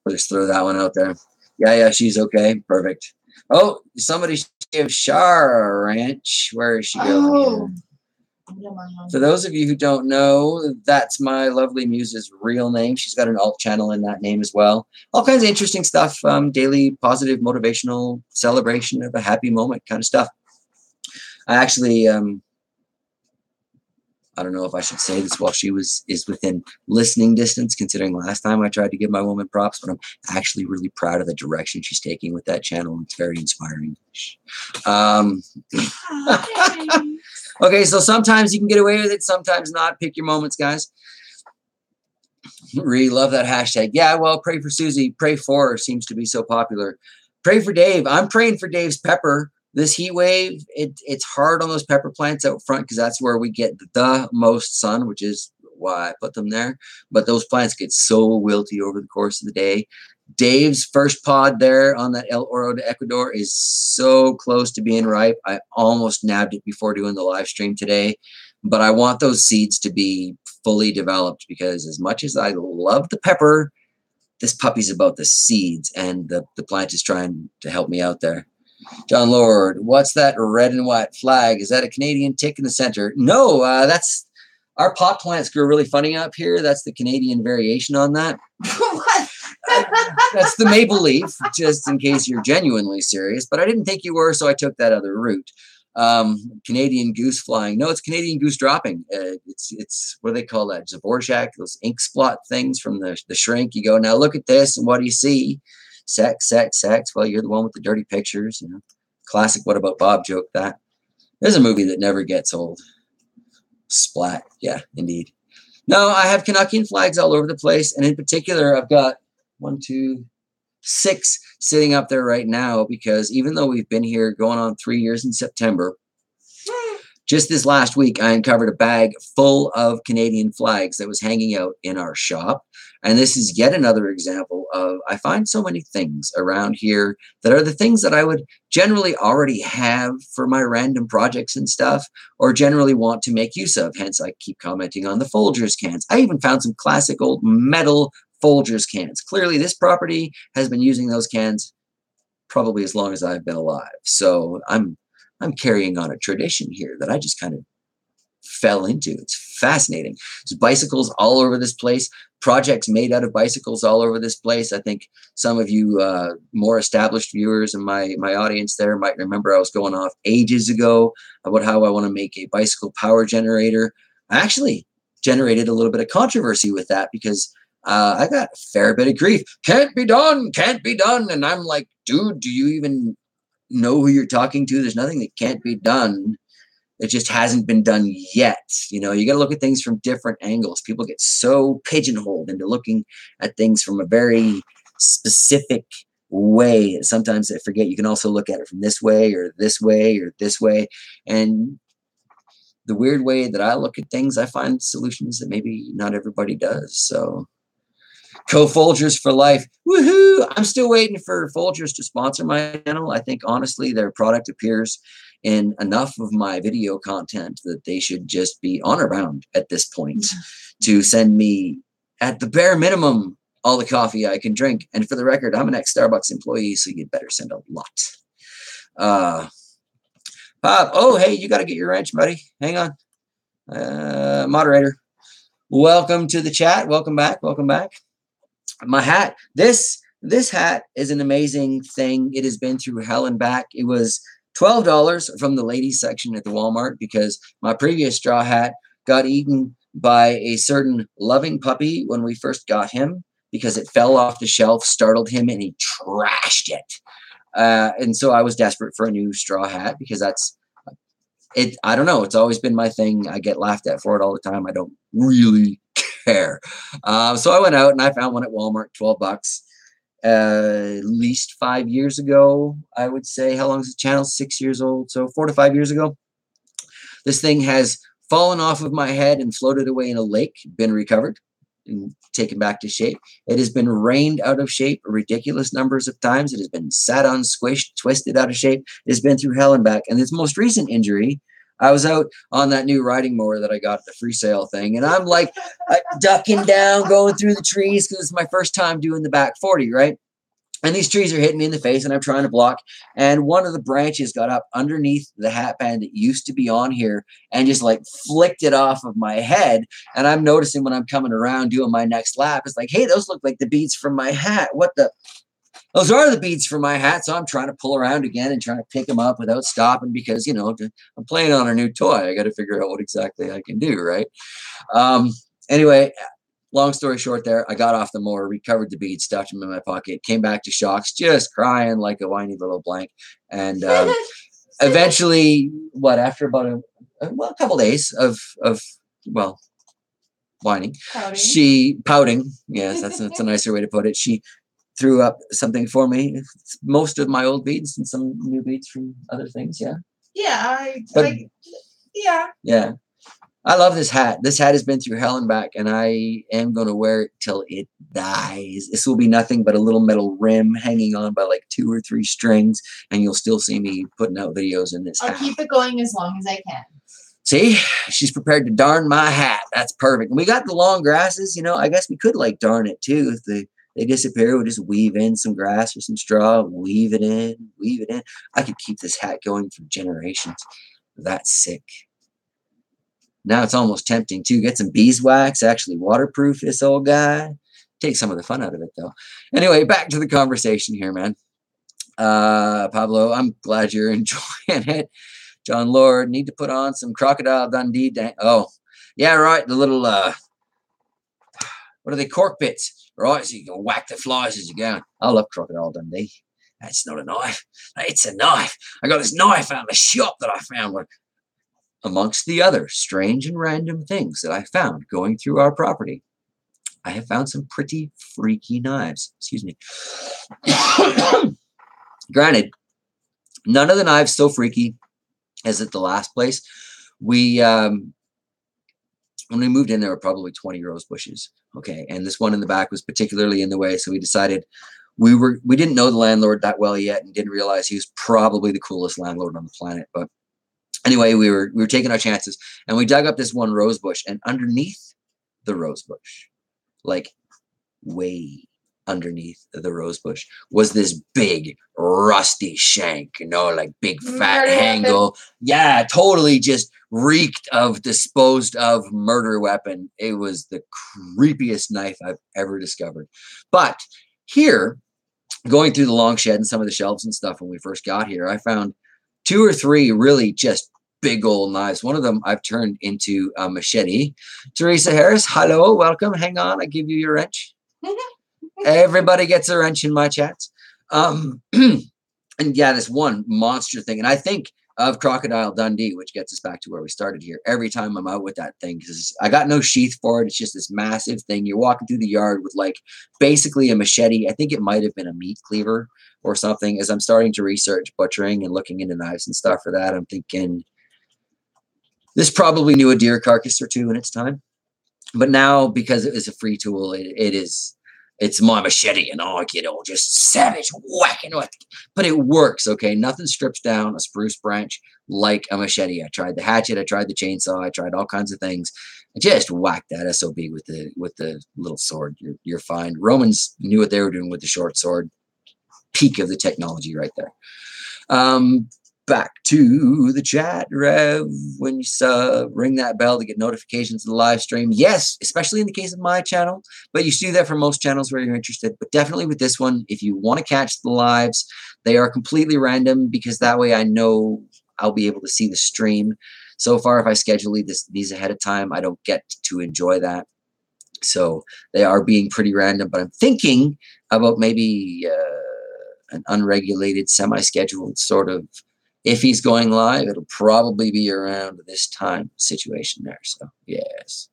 We'll just throw that one out there. Yeah, she's okay. Perfect. Oh, somebody gave Shar Ranch. Where is she going? For those of you who don't know, that's my lovely muse's real name. She's got an alt channel in that name as well. All kinds of interesting stuff. Daily positive, motivational celebration of a happy moment kind of stuff. I actually, I don't know if I should say this while she is within listening distance, considering last time I tried to give my woman props, but I'm actually really proud of the direction she's taking with that channel. It's very inspiring. Okay, so sometimes you can get away with it, sometimes not. Pick your moments, guys. Really love that hashtag. Yeah, well, pray for Susie. Pray for her seems to be so popular. Pray for Dave. I'm praying for Dave's pepper. This heat wave, it's hard on those pepper plants out front because that's where we get the most sun, which is why I put them there. But those plants get so wilty over the course of the day. Dave's first pod there on that El Oro de Ecuador is so close to being ripe. I almost nabbed it before doing the live stream today. But I want those seeds to be fully developed because as much as I love the pepper, this puppy's about the seeds, and the plant is trying to help me out there. John Lord, what's that red and white flag? Is that a Canadian tick in the center? No, that's our pot plants grow really funny up here. That's the Canadian variation on that. What? That's the maple leaf, just in case you're genuinely serious. But I didn't think you were, so I took that other route. Canadian goose flying. No, it's Canadian goose dropping. It's what do they call that? Dvorak, those ink splot things from the shrink. You go, now look at this, and what do you see? Sex. Well, you're the one with the dirty pictures. You know, classic. What about Bob joke? That there's a movie that never gets old. Splat. Yeah, indeed. No, I have Canuckian flags all over the place, and in particular, I've got 1, 2, 6 sitting up there right now because even though we've been here going on 3 years in September, just this last week, I uncovered a bag full of Canadian flags that was hanging out in our shop. And this is yet another example of I find so many things around here that are the things that I would generally already have for my random projects and stuff, or generally want to make use of. Hence, I keep commenting on the Folgers cans. I even found some classic old metal Folgers cans. Clearly, this property has been using those cans probably as long as I've been alive. So I'm carrying on a tradition here that I just kind of fell into. It's fascinating. There's bicycles all over this place, projects made out of bicycles all over this place. I think some of you more established viewers in my audience there might remember I was going off ages ago about how I want to make a bicycle power generator. I actually generated a little bit of controversy with that because I got a fair bit of grief. Can't be done. And I'm like, dude, do you even know who you're talking to? There's nothing that can't be done. It just hasn't been done yet. You know, you got to look at things from different angles. People get so pigeonholed into looking at things from a very specific way. Sometimes they forget you can also look at it from this way or this way or this way. And the weird way that I look at things, I find solutions that maybe not everybody does. So Co-Folgers for life. Woohoo! I'm still waiting for Folgers to sponsor my channel. I think, honestly, their product appears in enough of my video content that they should just be honor bound at this point to send me, at the bare minimum, all the coffee I can drink. And for the record, I'm an ex-Starbucks employee, so you'd better send a lot. Pop, oh, hey, you got to get your wrench, buddy. Hang on. Moderator, welcome to the chat. Welcome back. My hat. This This hat is an amazing thing. It has been through hell and back. It was $12 from the ladies section at the Walmart because my previous straw hat got eaten by a certain loving puppy when we first got him because it fell off the shelf, startled him, and he trashed it. And so I was desperate for a new straw hat because that's it. I don't know. It's always been my thing. I get laughed at for it all the time. I don't really care. So I went out and I found one at Walmart, 12 bucks. At least 5 years ago, I would say. How long is the channel? 6 years old. So 4 to 5 years ago. This thing has fallen off of my head and floated away in a lake, been recovered and taken back to shape. It has been rained out of shape ridiculous numbers of times. It has been sat on, squished, twisted out of shape. It has been through hell and back. And its most recent injury, I was out on that new riding mower that I got at the free sale thing, and I'm like ducking down, going through the trees because it's my first time doing the back 40, right? And these trees are hitting me in the face and I'm trying to block. And one of the branches got up underneath the hat band that used to be on here and just like flicked it off of my head. And I'm noticing when I'm coming around doing my next lap, it's like, hey, those look like the beads from my hat. What the? Those are the beads from my hat. So I'm trying to pull around again and trying to pick them up without stopping because, I'm playing on a new toy. I got to figure out what exactly I can do, right? Anyway, long story short there, I got off the mower, recovered the beads, stuffed them in my pocket, came back to Shocks, just crying like a whiny little blank. And eventually, after about a couple days of whining, pouting. Yes, that's a nicer way to put it. She threw up something for me. Most of my old beads and some new beads from other things. Yeah. Yeah. Yeah. I love this hat. This hat has been through hell and back, and I am going to wear it till it dies. This will be nothing but a little metal rim hanging on by like 2 or 3 strings, and you'll still see me putting out videos in this hat. I'll keep it going as long as I can. See, she's prepared to darn my hat. That's perfect. And we got the long grasses. I guess we could like darn it too. If they disappear, we'll just weave in some grass or some straw, weave it in. I could keep this hat going for generations. That's sick. Now it's almost tempting to get some beeswax, actually waterproof this old guy. Take some of the fun out of it, though. Anyway, back to the conversation here, man. Pablo, I'm glad you're enjoying it. John Lord, need to put on some Crocodile Dundee. Oh, yeah, right. The little, what are they, cork bits, right? So you can whack the flies as you go. I love Crocodile Dundee. That's not a knife. It's a knife. I got this knife out of the shop that I found. Amongst the other strange and random things that I found going through our property, I have found some pretty freaky knives. Excuse me. Granted, none of the knives so freaky as at the last place. When we moved in, there were probably 20 rose bushes. Okay, and this one in the back was particularly in the way, so we decided we didn't know the landlord that well yet and didn't realize he was probably the coolest landlord on the planet, but anyway, we were taking our chances, and we dug up this one rose bush, and underneath the rose bush, like way underneath the rose bush, was this big rusty shank, like big fat handle. Yeah, totally just reeked of disposed of murder weapon. It was the creepiest knife I've ever discovered. But here, going through the long shed and some of the shelves and stuff when we first got here, I found 2 or 3 really just big old knives. One of them I've turned into a machete. Teresa Harris, hello, welcome. Hang on, I give you your wrench. Everybody gets a wrench in my chats. And yeah, this one monster thing. And I think of Crocodile Dundee, which gets us back to where we started here. Every time I'm out with that thing, because I got no sheath for it. It's just this massive thing. You're walking through the yard with like basically a machete. I think it might have been a meat cleaver or something. As I'm starting to research butchering and looking into knives and stuff for that, I'm thinking this probably knew a deer carcass or 2 in its time. But now, because it is a free tool, it's my machete, and just savage whacking with it. But it works, okay? Nothing strips down a spruce branch like a machete. I tried the hatchet, I tried the chainsaw, I tried all kinds of things. I just whacked that SOB with the little sword. You're fine. Romans knew what they were doing with the short sword. Peak of the technology right there. back to the chat, Rev. When you ring that bell to get notifications of the live stream. Yes, especially in the case of my channel, but you should do that for most channels where you're interested. But definitely with this one, if you want to catch the lives, they are completely random because that way I know I'll be able to see the stream. So far, if I schedule these ahead of time, I don't get to enjoy that. So they are being pretty random, but I'm thinking about maybe an unregulated, semi-scheduled sort of, if he's going live, it'll probably be around this time situation there. So, yes.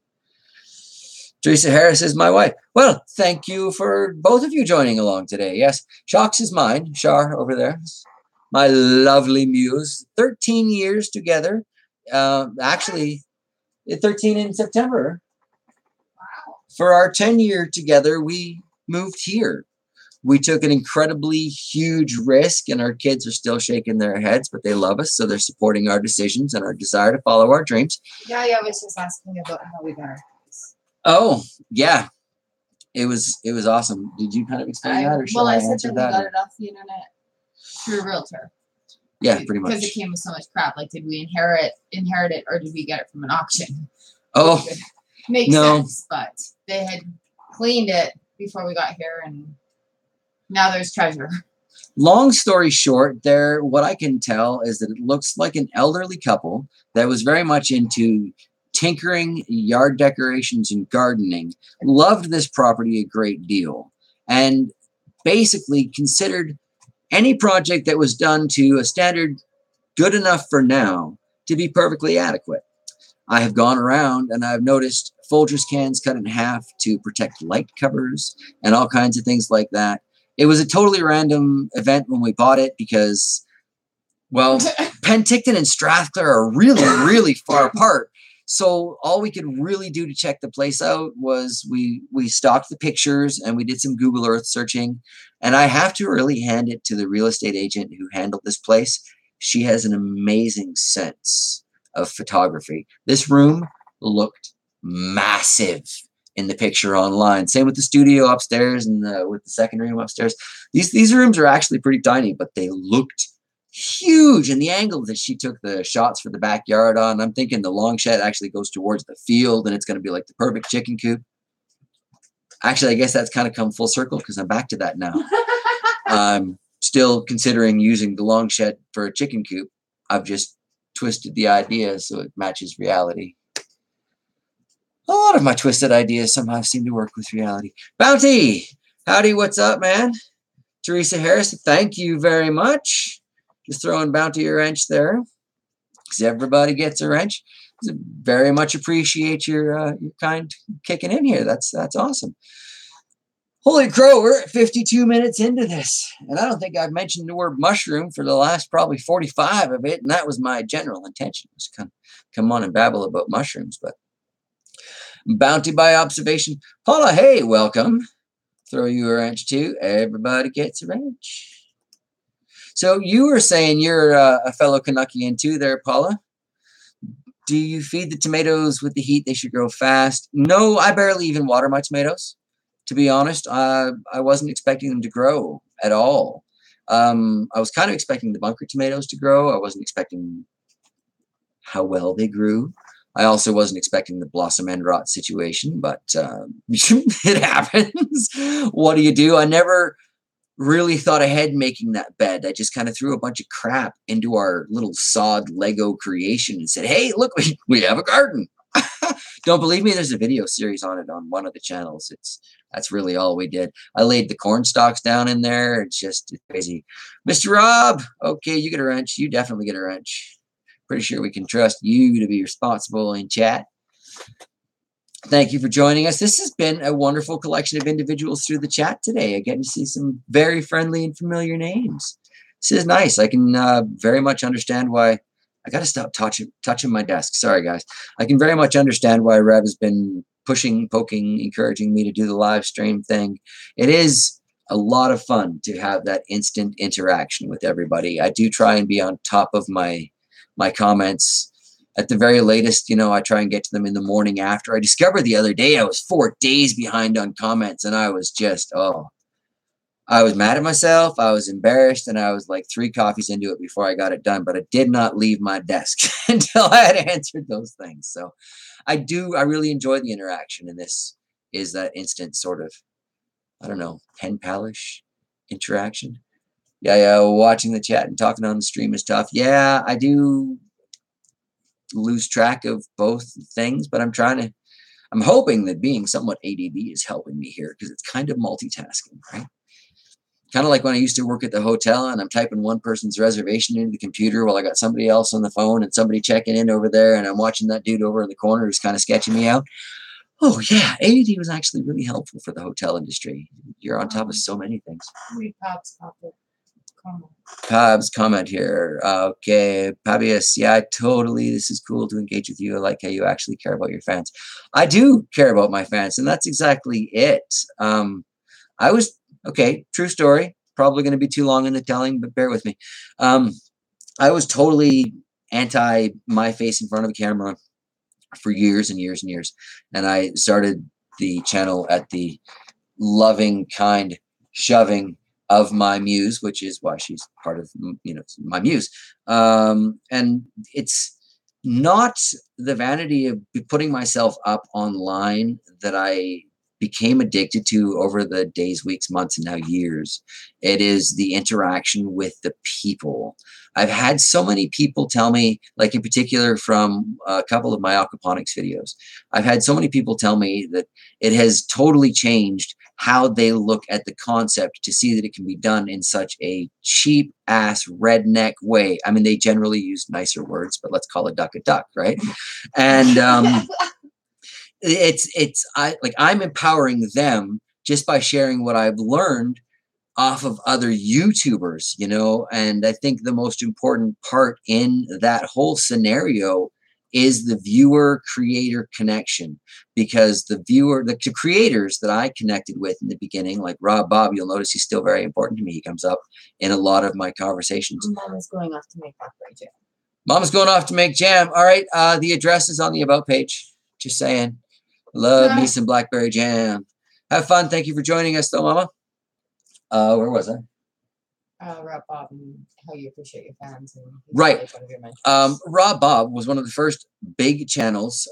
Teresa Harris is my wife. Well, thank you for both of you joining along today. Yes, Shocks is mine. Shar over there. My lovely muse. 13 years together. Actually, 13 in September. Wow. For our 10-year together, we moved here. We took an incredibly huge risk, and our kids are still shaking their heads, but they love us, so they're supporting our decisions and our desire to follow our dreams. Yeah, I was just asking about how we got our place. Oh, yeah. It was awesome. Did you kind of explain that, or should I said answer that that? We got it off the internet through a realtor. Yeah, pretty much. Because it came with so much crap. Like, did we inherit it, or did we get it from an auction? Oh, makes sense, but they had cleaned it before we got here, and now there's treasure. Long story short, what I can tell is that it looks like an elderly couple that was very much into tinkering, yard decorations, and gardening. Loved this property a great deal, and basically considered any project that was done to a standard good enough for now to be perfectly adequate. I have gone around and I've noticed Folgers cans cut in half to protect light covers and all kinds of things like that. It was a totally random event when we bought it because, well, Penticton and Strathclyde are really, really far apart. So all we could really do to check the place out was we stalked the pictures and we did some Google Earth searching. And I have to really hand it to the real estate agent who handled this place. She has an amazing sense of photography. This room looked massive in the picture online. Same with the studio upstairs and with the second room upstairs. These rooms are actually pretty tiny, but they looked huge. And the angle that she took the shots for the backyard on, I'm thinking the long shed actually goes towards the field and it's going to be like the perfect chicken coop. Actually, I guess that's kind of come full circle because I'm back to that now. I'm still considering using the long shed for a chicken coop. I've just twisted the idea so it matches reality. A lot of my twisted ideas somehow seem to work with reality. Bounty! Howdy, what's up, man? Teresa Harris, thank you very much. Just throwing Bounty a wrench there. Because everybody gets a wrench. Very much appreciate your kind kicking in here. That's awesome. Holy crow, we're at 52 minutes into this. And I don't think I've mentioned the word mushroom for the last probably 45 of it. And that was my general intention, was come on and babble about mushrooms. But Bounty by observation. Paula, hey, welcome. Throw you a wrench too. Everybody gets a wrench. So you were saying you're a fellow Canuckian too there, Paula. Do you feed the tomatoes with the heat? They should grow fast. No, I barely even water my tomatoes. To be honest, I wasn't expecting them to grow at all. I was kind of expecting the bunker tomatoes to grow. I wasn't expecting how well they grew. I also wasn't expecting the blossom end rot situation, but it happens. What do? I never really thought ahead making that bed. I just kind of threw a bunch of crap into our little sod Lego creation and said, hey, look, we have a garden. Don't believe me? There's a video series on it on one of the channels. That's really all we did. I laid the corn stalks down in there. It's crazy. Mr. Rob, okay, you get a wrench. You definitely get a wrench. Pretty sure we can trust you to be responsible in chat. Thank you for joining us. This has been a wonderful collection of individuals through the chat today. I get to see some very friendly and familiar names. This is nice. I can very much understand why. I got to stop touching my desk. Sorry, guys. I can very much understand why Rev has been pushing, poking, encouraging me to do the live stream thing. It is a lot of fun to have that instant interaction with everybody. I do try and be on top of my comments. At the very latest, I try and get to them in the morning after. I discovered the other day I was 4 days behind on comments, and I was just, I was mad at myself, I was embarrassed, and I was like 3 coffees into it before I got it done, but I did not leave my desk until I had answered those things. So I really enjoy the interaction, and this is that instant sort of, I don't know, pen palish interaction. Yeah, yeah, watching the chat and talking on the stream is tough. Yeah, I do lose track of both things, but I'm hoping that being somewhat ADD is helping me here because it's kind of multitasking, right? Kind of like when I used to work at the hotel and I'm typing one person's reservation into the computer while I got somebody else on the phone and somebody checking in over there, and I'm watching that dude over in the corner who's kind of sketching me out. Oh yeah, ADD was actually really helpful for the hotel industry. You're on top of so many things. Read Pop's comment. Pab's comment here. Okay, Pabius, yeah, this is cool to engage with you. I like how you actually care about your fans. I do care about my fans, and that's exactly it. Okay, true story. Probably going to be too long in the telling, but bear with me. I was totally anti my face in front of a camera for years and years and years. And I started the channel at the loving, kind shoving of my muse, which is why she's part of, my muse. And it's not the vanity of putting myself up online that I became addicted to over the days, weeks, months, and now years. It is the interaction with the people. I've had so many people tell me, like in particular from a couple of my aquaponics videos, I've had so many people tell me that it has totally changed how they look at the concept to see that it can be done in such a cheap ass redneck way. I mean, they generally use nicer words, but let's call a duck, right? And I'm empowering them just by sharing what I've learned off of other YouTubers, and I think the most important part in that whole scenario is the viewer creator connection, because the creators that I connected with in the beginning, like Rob Bob, you'll notice he's still very important to me. He comes up in a lot of my conversations. Mama's going off to make blackberry jam. Mama's going off to make jam. All right. The address is on the about page. Just saying. Love me some blackberry jam. Have fun. Thank you for joining us though, Mama. Where was I? Rob Bob and how you appreciate your fans. And right. Rob Bob was one of the first big channels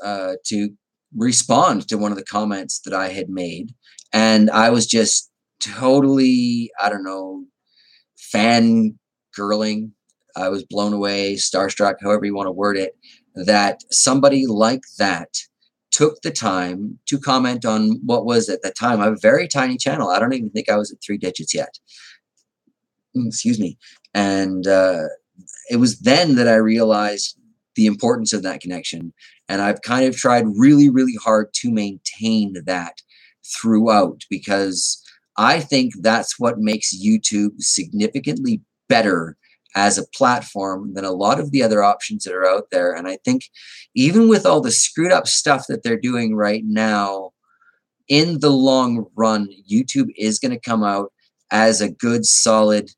to respond to one of the comments that I had made. And I was just totally, I don't know, fangirling. I was blown away, starstruck, however you want to word it, that somebody like that took the time to comment on what was at the time a very tiny channel. I don't even think I was at 3 digits yet. Excuse me. And it was then that I realized the importance of that connection. And I've kind of tried really, really hard to maintain that throughout, because I think that's what makes YouTube significantly better as a platform than a lot of the other options that are out there. And I think even with all the screwed up stuff that they're doing right now, in the long run, YouTube is going to come out as a good, solid,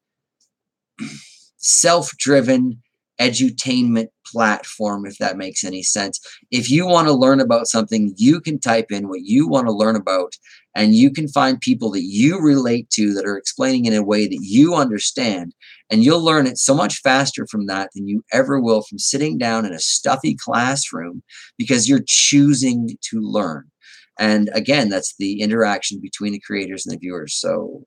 self-driven edutainment platform, if that makes any sense. If you want to learn about something, you can type in what you want to learn about, and you can find people that you relate to that are explaining in a way that you understand, and you'll learn it so much faster from that than you ever will from sitting down in a stuffy classroom, because you're choosing to learn. And again, that's the interaction between the creators and the viewers. So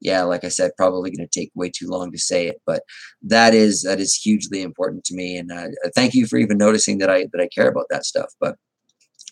yeah, like I said, probably going to take way too long to say it, but that is hugely important to me. And thank you for even noticing that I care about that stuff. But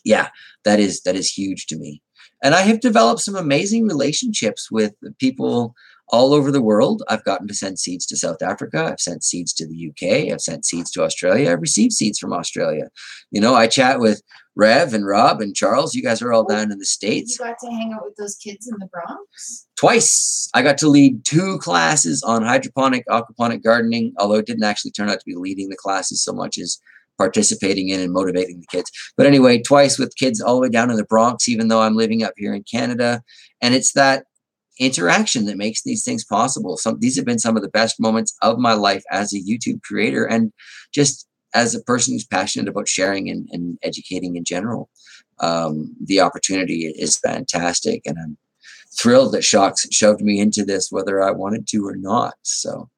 yeah, that is huge to me. And I have developed some amazing relationships with people all over the world. I've gotten to send seeds to South Africa. I've sent seeds to the UK. I've sent seeds to Australia. I've received seeds from Australia. I chat with Rev and Rob and Charles. You guys are all down in the States. You got to hang out with those kids in the Bronx? Twice. I got to lead 2 classes on hydroponic, aquaponic gardening, although it didn't actually turn out to be leading the classes so much as participating in and motivating the kids. But anyway, twice with kids all the way down in the Bronx, even though I'm living up here in Canada. And it's that interaction that makes these things possible. These have been some of the best moments of my life as a YouTube creator, and just as a person who's passionate about sharing and educating in general. The opportunity is fantastic, and I'm thrilled that Shocks shoved me into this, whether I wanted to or not. So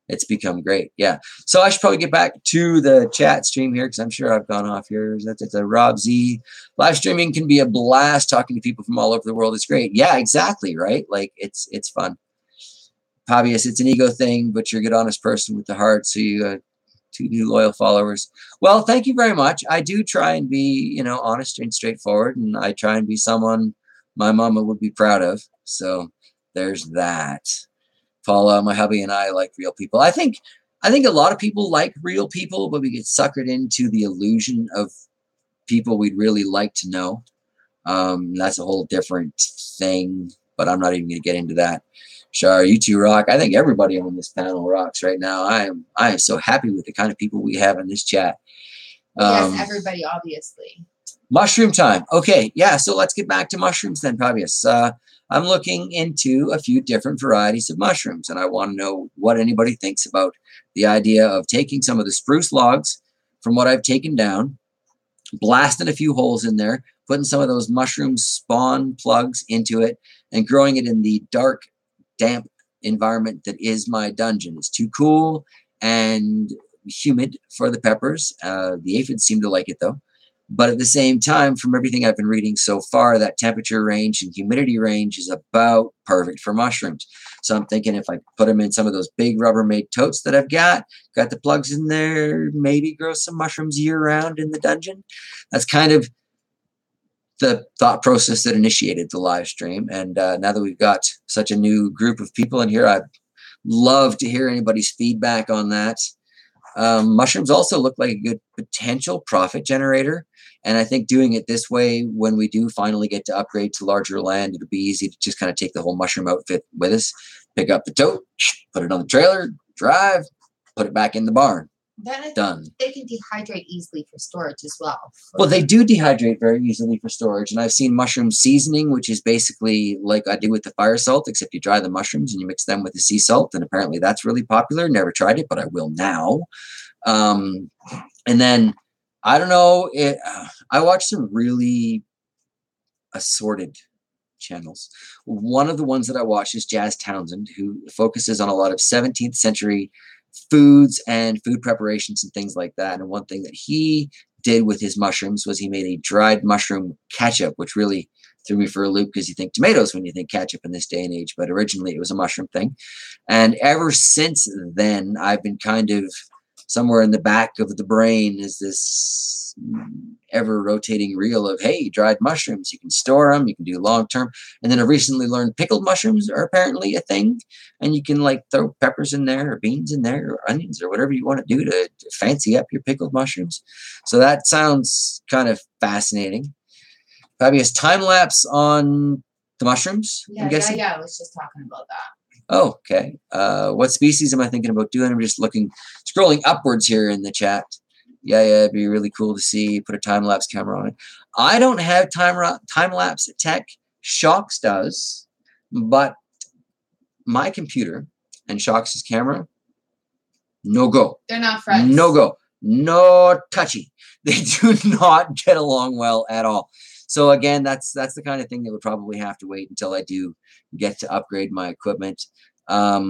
it's become great. Yeah. So I should probably get back to the chat stream here because I'm sure I've gone off here. That's a Rob Z. Live streaming can be a blast. Talking to people from all over the world is great. Yeah, exactly. Right. Like it's fun. Obvious, it's an ego thing, but you're a good, honest person with the heart. So you got 2 new loyal followers. Well, thank you very much. I do try and be, honest and straightforward, and I try and be someone my mama would be proud of. So there's that. Paula, my hubby, and I like real people. I think a lot of people like real people, but we get suckered into the illusion of people we'd really like to know. That's a whole different thing, but I'm not even going to get into that. Shar, you two rock. I think everybody on this panel rocks right now. I am so happy with the kind of people we have in this chat. Yes, everybody, obviously. Mushroom time. Okay, yeah, so let's get back to mushrooms then, Fabius. I'm looking into a few different varieties of mushrooms, and I want to know what anybody thinks about the idea of taking some of the spruce logs from what I've taken down, blasting a few holes in there, putting some of those mushroom spawn plugs into it, and growing it in the dark, damp environment that is my dungeon. It's too cool and humid for the peppers. The aphids seem to like it though. But at the same time, from everything I've been reading so far, that temperature range and humidity range is about perfect for mushrooms. So I'm thinking if I put them in some of those big Rubbermaid totes that I've got the plugs in there, maybe grow some mushrooms year round in the dungeon. That's kind of the thought process that initiated the live stream. And now that we've got such a new group of people in here, I'd love to hear anybody's feedback on that. Mushrooms also look like a good potential profit generator. And I think doing it this way, when we do finally get to upgrade to larger land, it'll be easy to just kind of take the whole mushroom outfit with us, pick up the tote, put it on the trailer, drive, put it back in the barn. Done. They can dehydrate easily for storage as well. Well, they do dehydrate very easily for storage. And I've seen mushroom seasoning, which is basically like I do with the fire salt, except you dry the mushrooms and you mix them with the sea salt. And apparently that's really popular. Never tried it, but I will now. And then, I don't know, I watch some really assorted channels. One of the ones that I watch is Jazz Townsend, who focuses on a lot of 17th century foods and food preparations and things like that. And one thing that he did with his mushrooms was he made a dried mushroom ketchup, which really threw me for a loop because you think tomatoes when you think ketchup in this day and age, but originally it was a mushroom thing. And ever since then, I've been kind of somewhere in the back of the brain is this ever rotating reel of, hey, dried mushrooms, you can store them, you can do long term. And then I recently learned pickled mushrooms are apparently a thing, and you can like throw peppers in there or beans in there or onions or whatever you want to do to fancy up your pickled mushrooms. So that sounds kind of fascinating. Fabius, time lapse on the mushrooms? Yeah, I was just talking about that. Oh, okay. What species am I thinking about doing? I'm just scrolling upwards here in the chat. Yeah, it'd be really cool to see. Put a time-lapse camera on it. I don't have time-lapse tech. Shocks does, but my computer and Shocks' camera, no go. They're not friends. No go. No touchy. They do not get along well at all. So again, that's the kind of thing that would probably have to wait until I do get to upgrade my equipment. I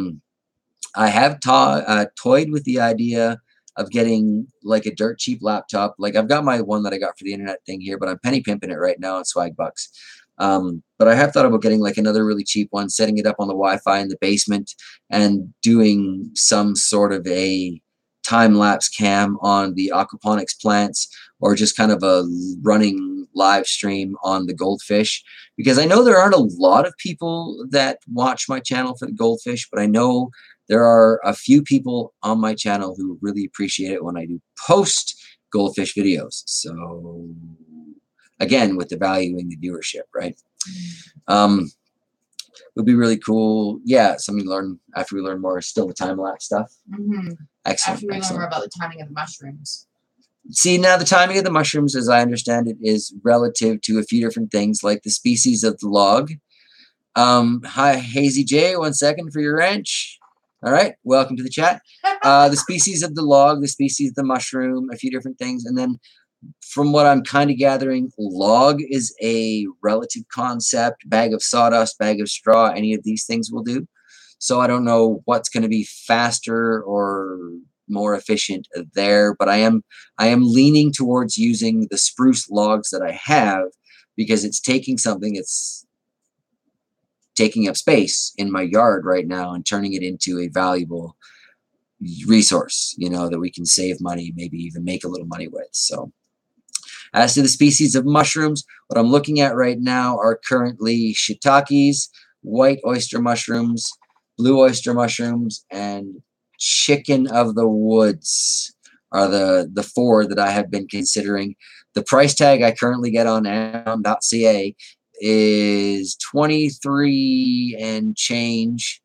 have toyed with the idea of getting like a dirt cheap laptop. Like I've got my one that I got for the internet thing here, but I'm penny pimping it right now at Swag Bucks. But I have thought about getting like another really cheap one, setting it up on the Wi-Fi in the basement and doing some sort of a time-lapse cam on the aquaponics plants, or just kind of a running live stream on the goldfish, because I know there aren't a lot of people that watch my channel for the goldfish, but I know there are a few people on my channel who really appreciate it when I do post goldfish videos. So again, with the valuing the viewership, right? Would be really cool. Yeah, something to learn after we learn more is still the time-lapse stuff. Mm-hmm. Excellent. After we learn more about the timing of the mushrooms. See, now the timing of the mushrooms, as I understand it, is relative to a few different things, like the species of the log. Hi, Hazy J, 1 second for your wrench. All right, welcome to the chat. The species of the log, the species of the mushroom, a few different things, and then From what I'm kind of gathering, log is a relative concept. Bag of sawdust, bag of straw, any of these things will do. So I don't know what's going to be faster or more efficient there, but I am leaning towards using the spruce logs that I have, because it's taking something that's taking up space in my yard right now and turning it into a valuable resource, that we can save money, maybe even make a little money with. So as to the species of mushrooms, what I'm looking at right now are currently shiitakes, white oyster mushrooms, blue oyster mushrooms, and chicken of the woods are the four that I have been considering. The price tag I currently get on Amazon.ca is 23 and change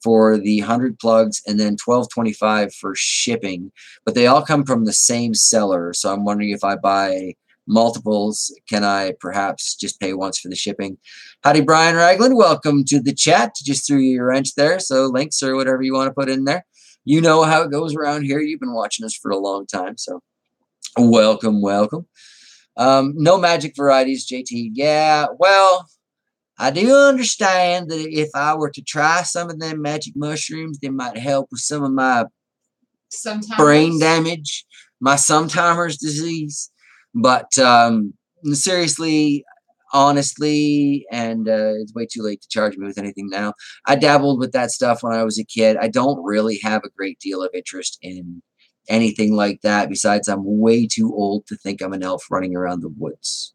for the 100 plugs, and then $12.25 for shipping. But they all come from the same seller, so I'm wondering if I buy multiples, can I perhaps just pay once for the shipping? Howdy, Brian Ragland. Welcome to the chat. Just threw you your wrench there, so links or whatever you want to put in there. You know how it goes around here. You've been watching us for a long time, so welcome, welcome. No magic varieties, JT. Yeah, well, I do understand that if I were to try some of them magic mushrooms, they might help with some of my brain damage, my sometimers disease. But seriously, honestly, and it's way too late to charge me with anything now. I dabbled with that stuff when I was a kid. I don't really have a great deal of interest in anything like that. Besides, I'm way too old to think I'm an elf running around the woods.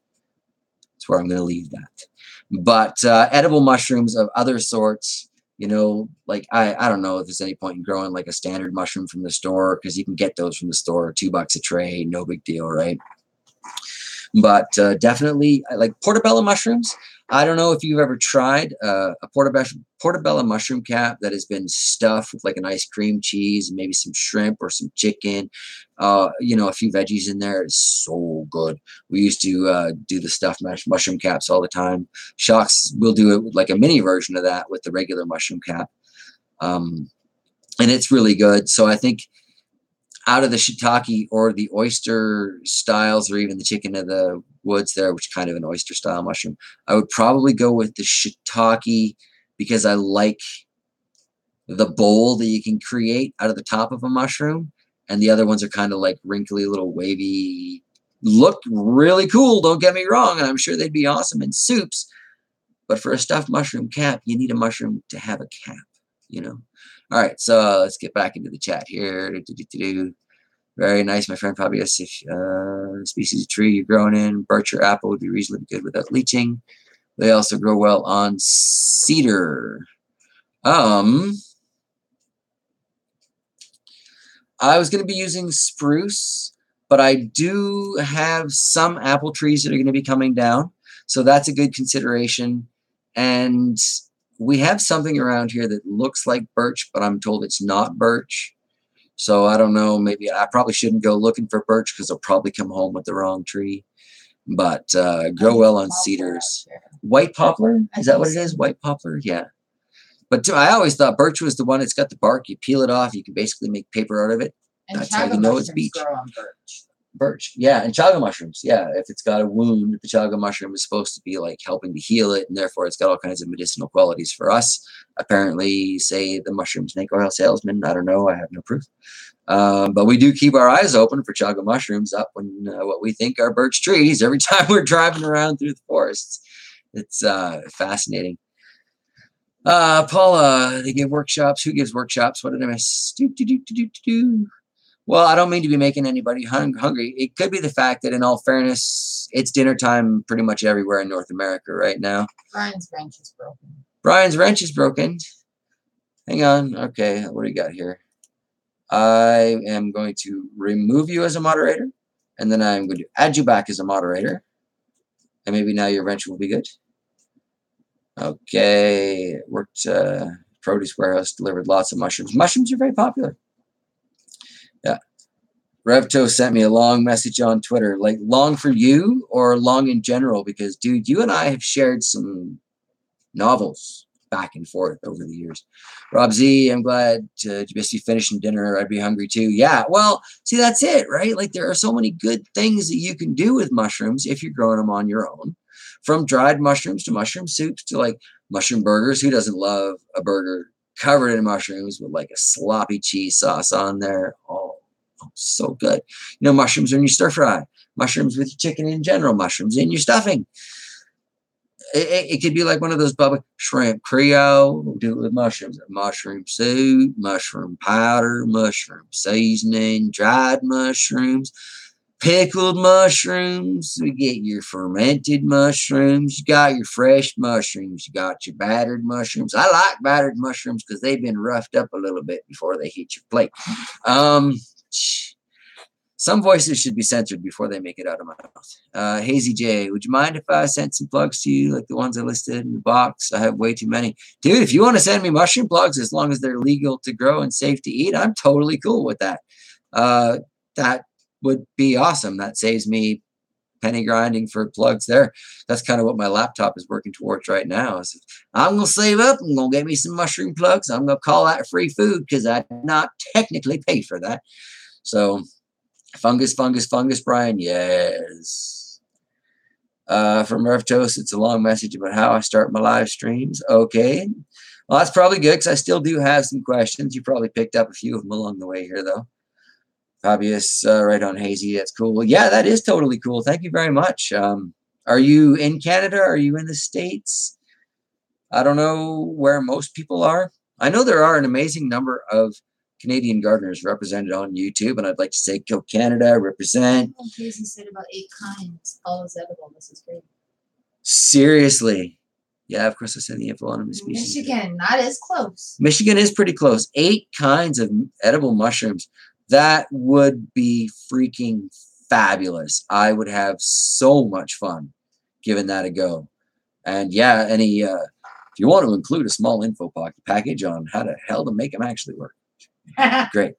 That's where I'm going to leave that. But edible mushrooms of other sorts, like I don't know if there's any point in growing like a standard mushroom from the store, because you can get those from the store, $2 a tray, no big deal, right? But definitely, I like portobello mushrooms. I don't know if you've ever tried a portobello mushroom cap that has been stuffed with like an ice cream cheese and maybe some shrimp or some chicken, a few veggies in there. It's so good. We used to do the stuffed mushroom caps all the time. Shocks will do it with like a mini version of that with the regular mushroom cap. And it's really good. So I think out of the shiitake or the oyster styles, or even the chicken of the woods there, which is kind of an oyster style mushroom, I would probably go with the shiitake, because I like the bowl that you can create out of the top of a mushroom. And the other ones are kind of like wrinkly, little wavy, look really cool, don't get me wrong, and I'm sure they'd be awesome in soups. But for a stuffed mushroom cap, you need a mushroom to have a cap, All right, so let's get back into the chat here. Very nice, my friend. Probably a species of tree you're growing in. Birch or apple would be reasonably good without leaching. They also grow well on cedar. I was going to be using spruce, but I do have some apple trees that are going to be coming down, so that's a good consideration. And we have something around here that looks like birch, but I'm told it's not birch. So I don't know, maybe I probably shouldn't go looking for birch, because I'll probably come home with the wrong tree. But grow well on cedars. White poplar? Is that what it is? White poplar? Yeah. But I always thought birch was the one that's got the bark. You peel it off, you can basically make paper out of it. And that's how you know it's beech. Grow on birch. Birch, yeah, and chaga mushrooms, yeah. If it's got a wound, the chaga mushroom is supposed to be like helping to heal it, and therefore it's got all kinds of medicinal qualities for us. Apparently, say the mushroom snake oil salesman. I don't know, I have no proof. But we do keep our eyes open for chaga mushrooms up when what we think are birch trees every time we're driving around through the forests. It's fascinating. Paula, they give workshops. Who gives workshops? What did I miss? Well, I don't mean to be making anybody hungry. It could be the fact that, in all fairness, it's dinner time pretty much everywhere in North America right now. Brian's wrench is broken. Brian's wrench is broken. Hang on. Okay, what do we got here? I am going to remove you as a moderator, and then I'm going to add you back as a moderator. And maybe now your wrench will be good. Okay, it worked. Produce warehouse delivered lots of mushrooms. Mushrooms are very popular. Yeah. Revto sent me a long message on Twitter. Like, long for you or long in general? Because, dude, you and I have shared some novels. back and forth over the years. Rob Z, I'm glad to just be finishing dinner. I'd be hungry too. Yeah, well, see, that's it, right? Like there are so many good things that you can do with mushrooms if you're growing them on your own. From dried mushrooms to mushroom soups to like mushroom burgers. Who doesn't love a burger covered in mushrooms with like a sloppy cheese sauce on there? Oh, so good. You know, mushrooms in your stir fry, mushrooms with your chicken in general, mushrooms in your stuffing. It could be like one of those bubble shrimp Creole. We'll do it with mushrooms. Mushroom soup, mushroom powder, mushroom seasoning, dried mushrooms, pickled mushrooms. We get your fermented mushrooms. You got your fresh mushrooms. You got your battered mushrooms. I like battered mushrooms because they've been roughed up a little bit before they hit your plate. Some voices should be censored before they make it out of my mouth. Hazy J, would you mind if I sent some plugs to you, like the ones I listed in the box? I have way too many. Dude, if you want to send me mushroom plugs, as long as they're legal to grow and safe to eat, I'm totally cool with that. That would be awesome. That saves me penny grinding for plugs there. That's kind of what my laptop is working towards right now. I'm going to save up. I'm going to get me some mushroom plugs. I'm going to call that free food because I did not technically pay for that. So... Fungus, Brian. Yes. From Rev Toast, it's a long message about how I start my live streams. Okay. Well, that's probably good because I still do have some questions. You probably picked up a few of them along the way here, though. Fabius, right on Hazy. That's cool. Well, yeah, that is totally cool. Thank you very much. Are you in Canada? Are you in the States? I don't know where most people are. I know there are an amazing number of Canadian gardeners represented on YouTube, and I'd like to say, Go Canada, represent. Casey said about 8 kinds, all is edible. This is great. Seriously. Yeah, of course I said the info on them. Species. Michigan, not as close. Michigan is pretty close. 8 kinds of edible mushrooms. That would be freaking fabulous. I would have so much fun giving that a go. And yeah, if you want to include a small info package on how the hell to make them actually work. Great.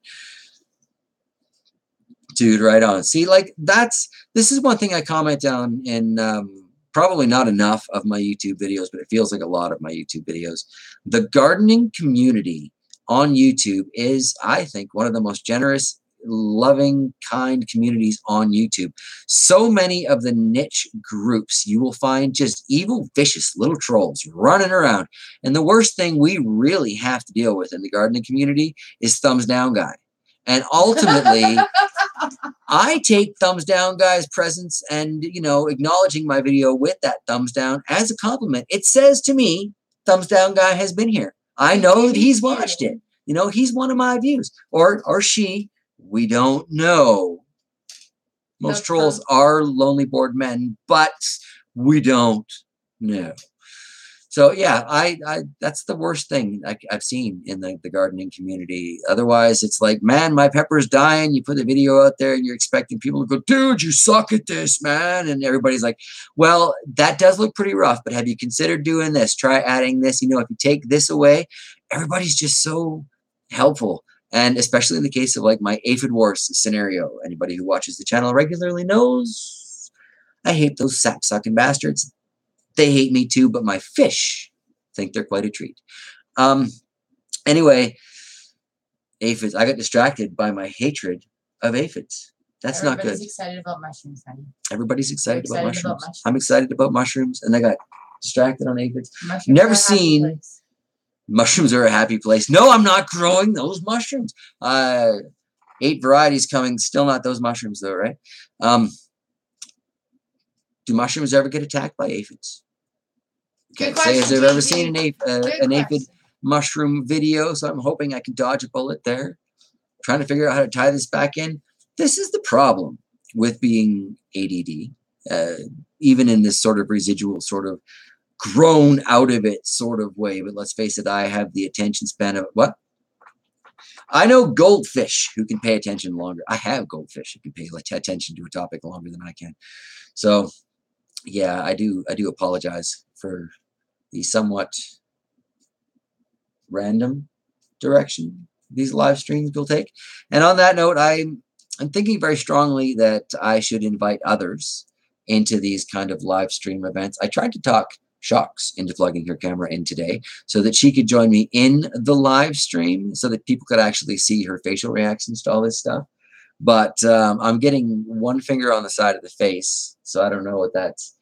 Dude, right on. See, like this is one thing I comment on in probably not enough of my YouTube videos, but it feels like a lot of my YouTube videos. The gardening community on YouTube is, I think, one of the most generous, loving, kind communities on YouTube. So many of the niche groups, you will find just evil, vicious little trolls running around. And the worst thing we really have to deal with in the gardening community is thumbs down guy. And ultimately, I take thumbs down guy's presence and, acknowledging my video with that thumbs down as a compliment. It says to me, thumbs down guy has been here. I know that he's watched it. He's one of my views. Or she. We don't know. Most trolls are lonely bored men, but we don't know. So yeah, I that's the worst thing I've seen in the gardening community. Otherwise, it's like, man, my pepper's dying. You put a video out there and you're expecting people to go, dude, you suck at this, man. And everybody's like, well, that does look pretty rough, but have you considered doing this? Try adding this. If you take this away, everybody's just so helpful. And especially in the case of like my aphid wars scenario, anybody who watches the channel regularly knows I hate those sap-sucking bastards. They hate me too, but my fish think they're quite a treat. Anyway, aphids. I got distracted by my hatred of aphids. That's not good. Everybody's excited about mushrooms, honey. Everybody's excited about mushrooms. I'm excited about mushrooms, and I got distracted on aphids. Mushrooms Never seen... Mushrooms are a happy place. No, I'm not growing those mushrooms. 8 varieties coming. Still not those mushrooms, though, right? Do mushrooms ever get attacked by aphids? Can't say as I've ever seen an aphid mushroom video, so I'm hoping I can dodge a bullet there. Trying to figure out how to tie this back in. This is the problem with being ADD, even in this sort of residual sort of grown out of it sort of way. But let's face it, I have the attention span of what? I know goldfish who can pay attention longer. I have goldfish who can pay attention to a topic longer than I can. So yeah, I do apologize for the somewhat random direction these live streams will take. And on that note, I'm thinking very strongly that I should invite others into these kind of live stream events. I tried to talk Shocks into plugging her camera in today so that she could join me in the live stream so that people could actually see her facial reactions to all this stuff. But I'm getting one finger on the side of the face, so I don't know what that's.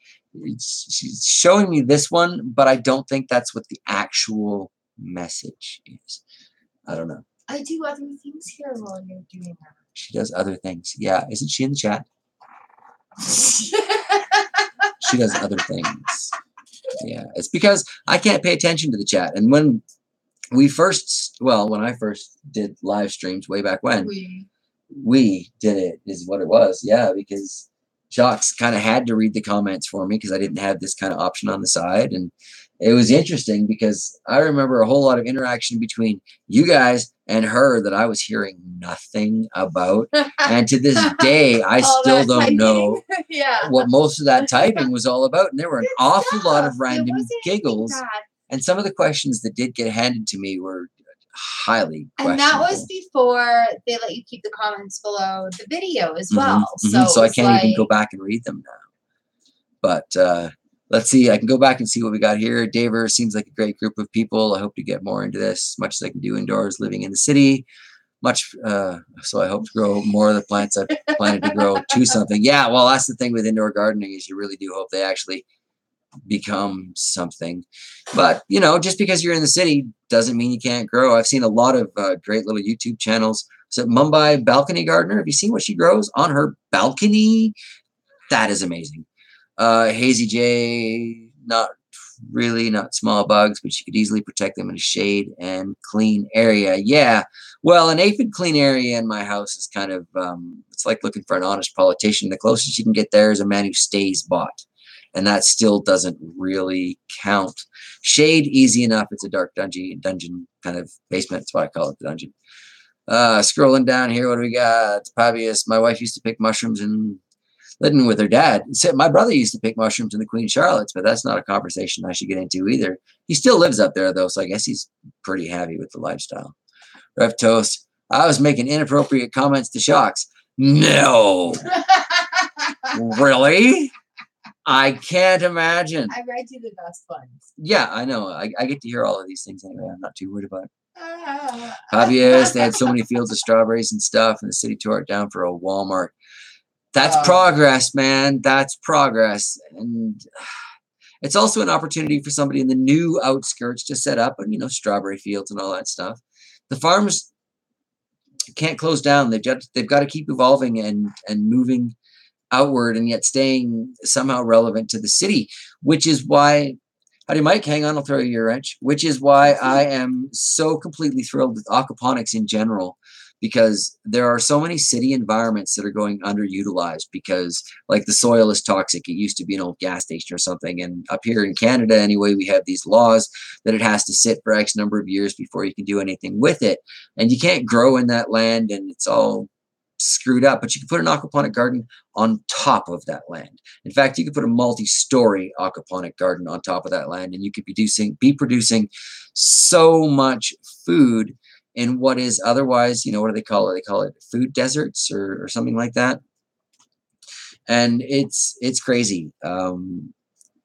She's showing me this one, but I don't think that's what the actual message is. I don't know. I do other things here while you're doing that. She does other things. Yeah, isn't she in the chat? She does other things. Yeah, it's because I can't pay attention to the chat. And when I first did live streams way back when, we did it is what it was. Yeah, because Jocks kind of had to read the comments for me because I didn't have this kind of option on the side. And it was interesting because I remember a whole lot of interaction between you guys and her that I was hearing nothing about. And to this day, I still don't know what most of that typing was all about. And there were an awful lot of random giggles. And some of the questions that did get handed to me were highly questionable. And that was before they let you keep the comments below the video as well. So I can't even go back and read them now. But let's see. I can go back and see what we got here. Daver seems like a great group of people. I hope to get more into this, much as I can do indoors, living in the city. So I hope to grow more of the plants I've planted to grow to something. Yeah, well, that's the thing with indoor gardening is you really do hope they actually become something. But, just because you're in the city doesn't mean you can't grow. I've seen a lot of great little YouTube channels. So Mumbai Balcony Gardener, have you seen what she grows on her balcony? That is amazing. Hazy J, not small bugs, but you could easily protect them in a shade and clean area. Yeah, well, an aphid clean area in my house is kind of, it's like looking for an honest politician. The closest you can get there is a man who stays bought. And that still doesn't really count. Shade, easy enough. It's a dark dungeon kind of basement. That's why I call it the dungeon. Scrolling down here, what do we got? Pabius. My wife used to pick mushrooms and living with her dad. My brother used to pick mushrooms in the Queen Charlotte's, but that's not a conversation I should get into either. He still lives up there, though, so I guess he's pretty happy with the lifestyle. Rev Toast. I was making inappropriate comments to Shocks. No. Really? I can't imagine. I read you the best ones. Yeah, I know. I get to hear all of these things anyway. I'm not too worried about it. Obvious. They had so many fields of strawberries and stuff, and the city tore it down for a Walmart. That's progress, man. That's progress. And it's also an opportunity for somebody in the new outskirts to set up and, strawberry fields and all that stuff. The farms can't close down. They've got to keep evolving and moving outward and yet staying somehow relevant to the city, which is why, howdy Mike, hang on, I'll throw you a wrench, which is why I am so completely thrilled with aquaponics in general, because there are so many city environments that are going underutilized because like the soil is toxic. It used to be an old gas station or something. And up here in Canada, anyway, we have these laws that it has to sit for X number of years before you can do anything with it. And you can't grow in that land and it's all screwed up, but you can put an aquaponic garden on top of that land. In fact, you could put a multi-story aquaponic garden on top of that land, and you could be producing so much food in what is otherwise, what do they call it? They call it food deserts or something like that. And it's crazy.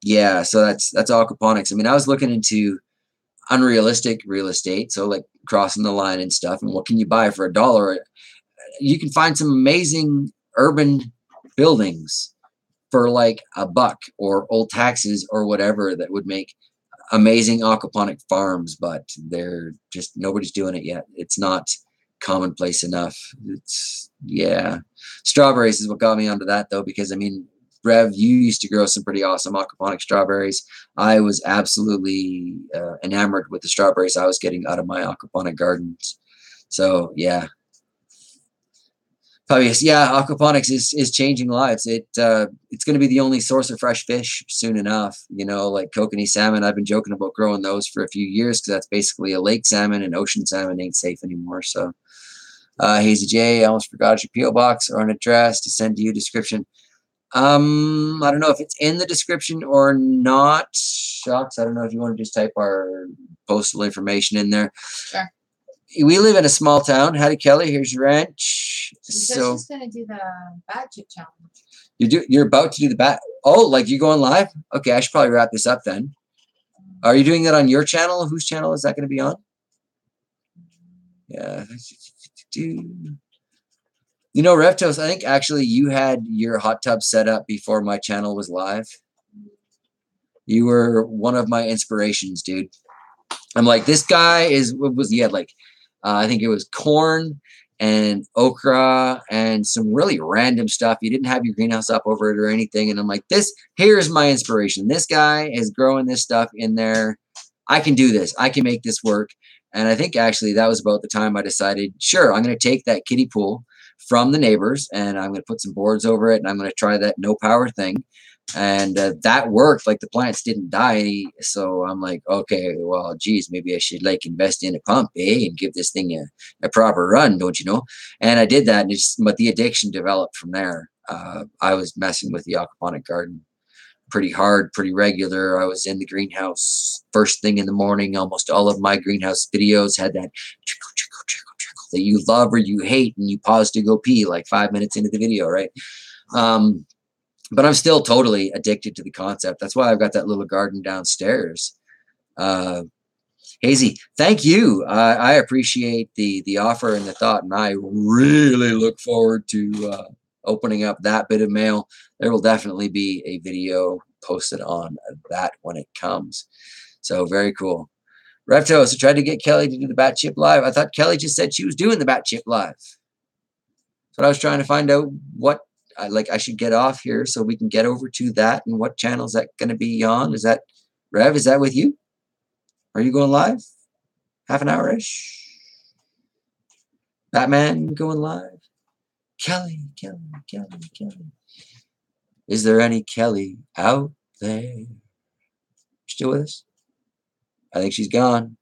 Yeah, so that's aquaponics. I mean, I was looking into unrealistic real estate, so like crossing the line and stuff, and what can you buy for $1? You can find some amazing urban buildings for like $1 or old taxes or whatever that would make amazing aquaponic farms, but they're just, nobody's doing it yet. It's not commonplace enough. Strawberries is what got me onto that though, because I mean, Rev, you used to grow some pretty awesome aquaponic strawberries. I was absolutely enamored with the strawberries I was getting out of my aquaponic gardens. So yeah. Aquaponics is changing lives. It's going to be the only source of fresh fish soon enough. Like kokanee salmon, I've been joking about growing those for a few years because that's basically a lake salmon, and ocean salmon ain't safe anymore. So, Hazy J, I almost forgot your PO box or an address to send to you. Description. I don't know if it's in the description or not. Shucks, I don't know if you want to just type our postal information in there. Sure. We live in a small town. Howdy, Kelly. Here's your wrench. So she's gonna do the bat chip challenge. You're about to do the bat. Oh, like you going live? Okay, I should probably wrap this up then. Are you doing that on your channel? Whose channel is that going to be on? Yeah. You know, Revtos, I think actually you had your hot tub set up before my channel was live. You were one of my inspirations, dude. I'm like, this guy he had like, I think it was corn and okra and some really random stuff. You didn't have your greenhouse up over it or anything. And I'm like, here's my inspiration. This guy is growing this stuff in there. I can do this. I can make this work. And I think actually that was about the time I decided, sure, I'm going to take that kiddie pool from the neighbors and I'm going to put some boards over it and I'm going to try that no power thing. And that worked. Like the plants didn't die. So I'm like, okay, well, geez, maybe I should like invest in a pump, and give this thing a proper run, don't you know? And I did that, and but the addiction developed from there. I was messing with the aquaponic garden pretty hard, pretty regular. I was in the greenhouse first thing in the morning. Almost all of my greenhouse videos had that trickle, trickle, trickle, trickle that you love or you hate, and you pause to go pee like 5 minutes into the video, right? But I'm still totally addicted to the concept. That's why I've got that little garden downstairs. Hazy, thank you. I appreciate the offer and the thought, and I really look forward to opening up that bit of mail. There will definitely be a video posted on that when it comes. So very cool. Reptos, I tried to get Kelly to do the Bat Chip Live. I thought Kelly just said she was doing the Bat Chip Live. But I was trying to find out what I should get off here so we can get over to that. And what channel is that going to be on? Is that Rev? Is that with you? Are you going live? Half an hour-ish? Batman going live? Kelly. Is there any Kelly out there? Still with us? I think she's gone.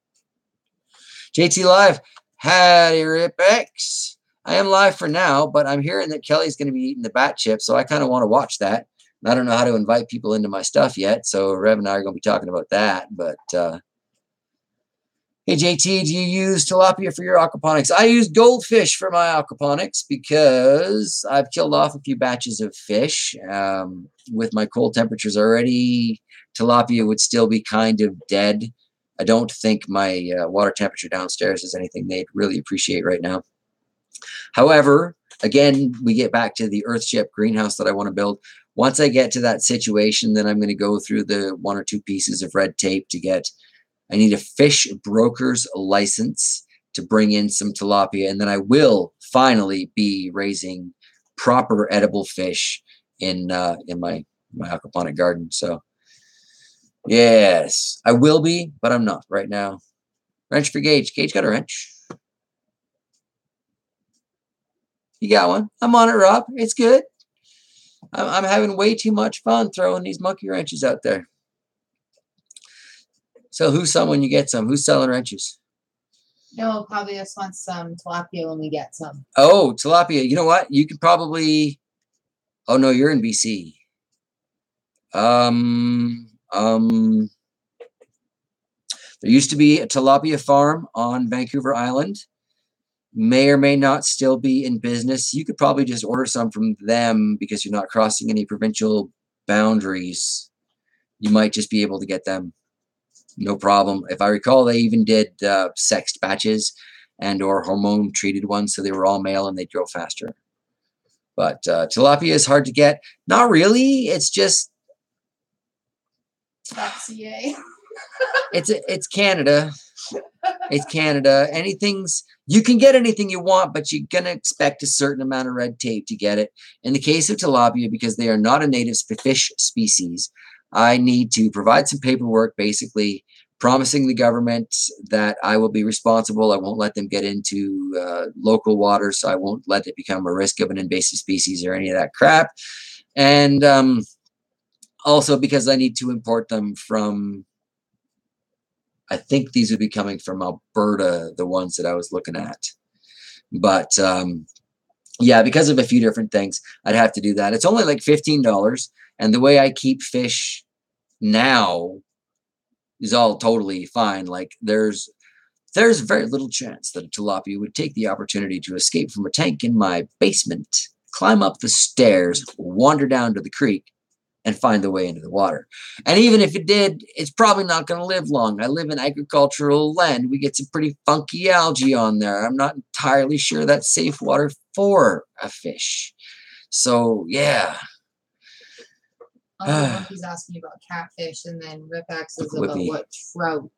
JT Live. Howdy, Rip-X. I am live for now, but I'm hearing that Kelly's going to be eating the bat chip, so I kind of want to watch that. And I don't know how to invite people into my stuff yet, so Rev and I are going to be talking about that. But, hey, JT, do you use tilapia for your aquaponics? I use goldfish for my aquaponics because I've killed off a few batches of fish. With my cold temperatures already, tilapia would still be kind of dead. I don't think my water temperature downstairs is anything they'd really appreciate right now. However, again, we get back to the Earthship greenhouse that I want to build. Once I get to that situation, then I'm going to go through the 1 or 2 pieces of red tape to get, I need a fish broker's license to bring in some tilapia, and then I will finally be raising proper edible fish in my aquaponic garden. So, yes, I will be, but I'm not right now. Wrench for Gage. Gage got a wrench. You got one. I'm on it, Rob. It's good. I'm having way too much fun throwing these monkey wrenches out there. So who's some when you get some? Who's selling wrenches? No, probably just wants some tilapia when we get some. Oh, tilapia. You know what? You could probably... Oh, no, you're in BC. There used to be a tilapia farm on Vancouver Island. May or may not still be in business. You could probably just order some from them because you're not crossing any provincial boundaries. You might just be able to get them. No problem. If I recall, they even did sexed batches and or hormone treated ones, so they were all male and they grow faster. But tilapia is hard to get. Not really. It's just... .ca. It's Canada. It's Canada. You can get anything you want, but you're going to expect a certain amount of red tape to get it. In the case of tilapia, because they are not a native fish species, I need to provide some paperwork, basically promising the government that I will be responsible. I won't let them get into local water, so I won't let it become a risk of an invasive species or any of that crap. And also because I need to import them from... I think these would be coming from Alberta, the ones that I was looking at. But, yeah, because of a few different things, I'd have to do that. It's only like $15, and the way I keep fish now is all totally fine. Like, there's very little chance that a tilapia would take the opportunity to escape from a tank in my basement, climb up the stairs, wander down to the creek, and find the way into the water. And even if it did, it's probably not going to live long. I live in agricultural land. We get some pretty funky algae on there. I'm not entirely sure that's safe water for a fish. So, yeah. He's asking about catfish, and then Ripax is about Whippy. what trout.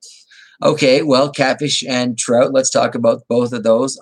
Okay, well, catfish and trout. Let's talk about both of those.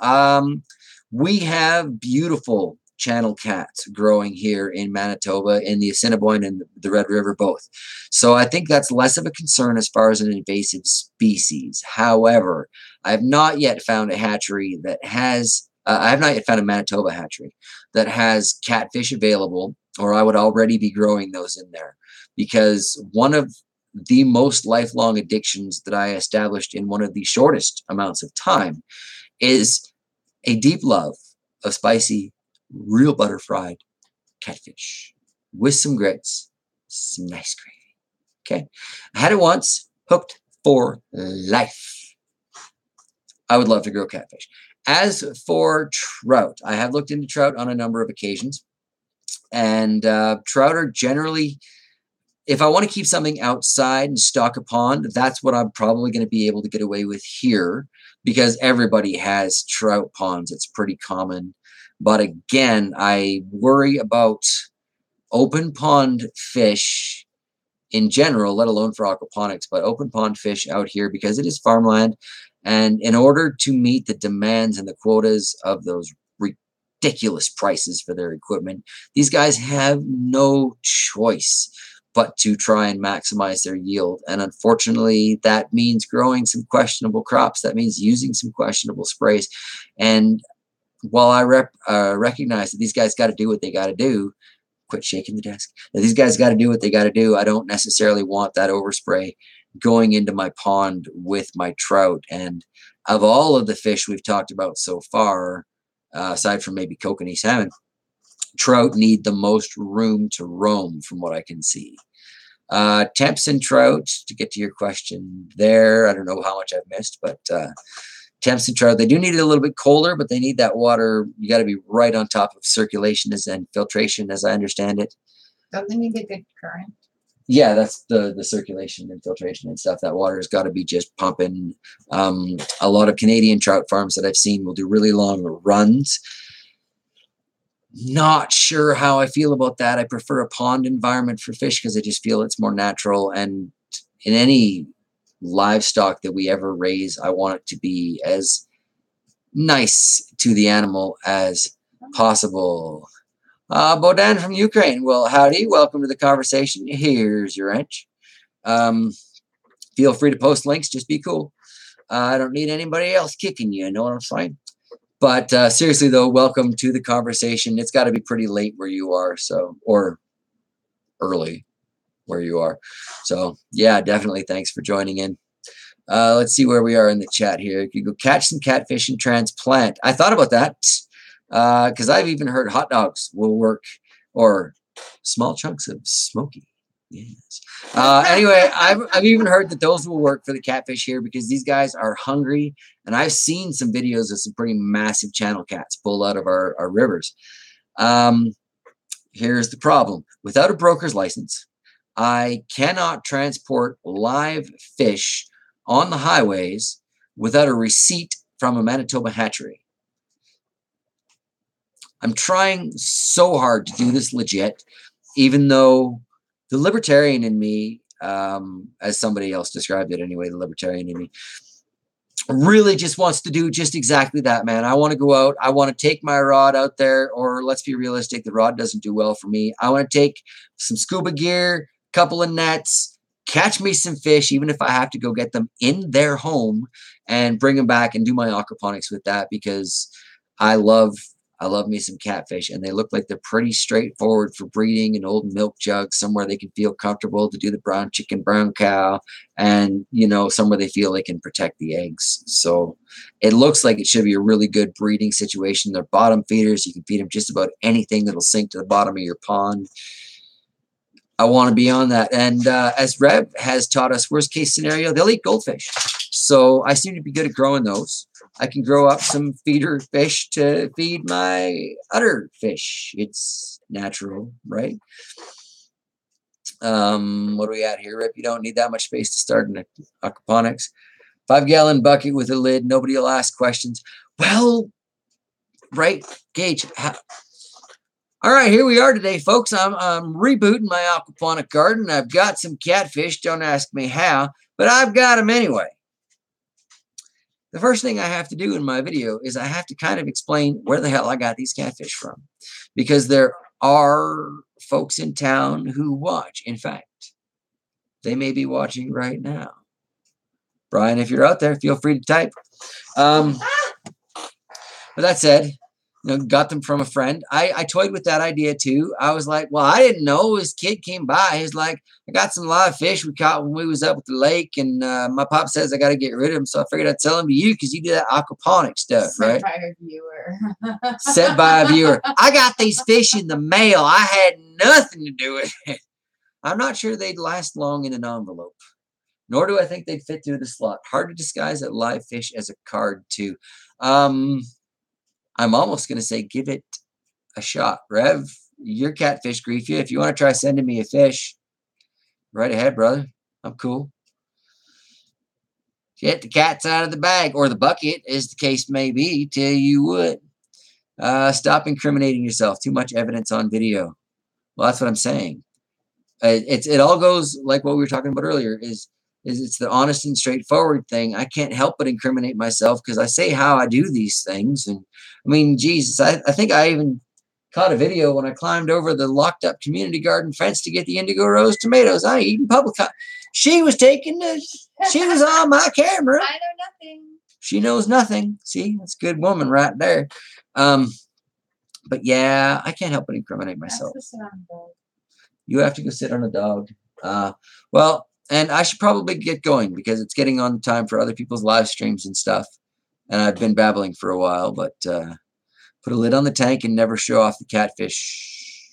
We have beautiful channel cats growing here in Manitoba, in the Assiniboine and the Red River both. So I think that's less of a concern as far as an invasive species. However, I have not yet found a hatchery that has, I have not yet found a Manitoba hatchery that has catfish available, or I would already be growing those in there. Because one of the most lifelong addictions that I established in one of the shortest amounts of time is a deep love of spicy, real butter fried catfish with some grits, some nice gravy. Okay. I had it once, hooked for life. I would love to grow catfish. As for trout, I have looked into trout on a number of occasions, and trout are generally, if I want to keep something outside and stock a pond, that's what I'm probably going to be able to get away with here, because everybody has trout ponds. It's pretty common. But again, I worry about open pond fish in general, let alone for aquaponics, but open pond fish out here, because it is farmland. And in order to meet the demands and the quotas of those ridiculous prices for their equipment, these guys have no choice but to try and maximize their yield. And unfortunately, that means growing some questionable crops. That means using some questionable sprays. And while I recognize that these guys got to do what they got to do, quit shaking the desk. That these guys got to do what they got to do, I don't necessarily want that overspray going into my pond with my trout. And of all of the fish we've talked about so far, aside from maybe kokanee salmon, trout need the most room to roam from what I can see. Temps and trout, to get to your question there, I don't know how much I've missed, but temps and trout, they do need it a little bit colder, but they need that water. You got to be right on top of circulation and filtration, as I understand it. Don't they need a good current? Yeah, that's the circulation and filtration and stuff. That water has got to be just pumping. A lot of Canadian trout farms that I've seen will do really long runs. Not sure how I feel about that. I prefer a pond environment for fish because I just feel it's more natural. And in any livestock that we ever raise, I want it to be as nice to the animal as possible. Bodan from Ukraine. Well, howdy. Welcome to the conversation. Here's your wrench. Feel free to post links. Just be cool. I don't need anybody else kicking you. Know what I'm saying? But seriously, though, welcome to the conversation. It's got to be pretty late where you are, so, or early where you are. So, yeah, definitely thanks for joining in. Let's see where we are in the chat here. You can go catch some catfish and transplant. I thought about that because I've even heard hot dogs will work, or small chunks of smoky. Yes. Anyway, I've even heard that those will work for the catfish here because these guys are hungry, and I've seen some videos of some pretty massive channel cats pull out of our rivers. Here's the problem. Without a broker's license, I cannot transport live fish on the highways without a receipt from a Manitoba hatchery. I'm trying so hard to do this legit, even though the libertarian in me, as somebody else described it anyway, the libertarian in me, really just wants to do just exactly that, man. I want to go out. I want to take my rod out there, or let's be realistic, the rod doesn't do well for me. I want to take some scuba gear, couple of nets, catch me some fish, even if I have to go get them in their home and bring them back and do my aquaponics with that, because I love me some catfish, and they look like they're pretty straightforward for breeding an old milk jug somewhere they can feel comfortable to do the brown chicken, brown cow, and, you know, somewhere they feel they can protect the eggs. So it looks like it should be a really good breeding situation. They're bottom feeders. You can feed them just about anything that'll sink to the bottom of your pond. I want to be on that. And as Reb has taught us, worst case scenario, they'll eat goldfish. So I seem to be good at growing those. I can grow up some feeder fish to feed my udder fish. It's natural, right? What do we got here, Rip? You don't need that much space to start in aquaponics. 5-gallon bucket with a lid. Nobody will ask questions. Well, right, Gage. All right, here we are today, folks. I'm rebooting my aquaponic garden. I've got some catfish. Don't ask me how, but I've got them anyway. The first thing I have to do in my video is I have to kind of explain where the hell I got these catfish from, because there are folks in town who watch. In fact, they may be watching right now. Brian, if you're out there, feel free to type. But that said, got them from a friend. I toyed with that idea too. I was like, well, I didn't know. His kid came by. He's like, I got some live fish we caught when we was up at the lake, and my pop says I got to get rid of them. So I figured I'd sell them to you because you do that aquaponic stuff, right? Sent by a viewer. Sent by a viewer. I got these fish in the mail. I had nothing to do with it. I'm not sure they'd last long in an envelope, nor do I think they'd fit through the slot. Hard to disguise a live fish as a card too. I'm almost going to say give it a shot. Rev, your catfish grief you. If you want to try sending me a fish, right ahead, brother. I'm cool. Get the cat's out of the bag, or the bucket, as the case may be. Tell you what. Stop incriminating yourself. Too much evidence on video. Well, that's what I'm saying. It all goes like what we were talking about earlier, is it's the honest and straightforward thing. I can't help but incriminate myself because I say how I do these things. And I mean, Jesus, I think I even caught a video when I climbed over the locked up community garden fence to get the indigo rose tomatoes. I ain't eating public. She was she was on my camera. I know nothing. She knows nothing. See, that's a good woman right there. But yeah, I can't help but incriminate myself. You have to go sit on a dog. Well, and I should probably get going because it's getting on time for other people's live streams and stuff. And I've been babbling for a while, but put a lid on the tank and never show off the catfish.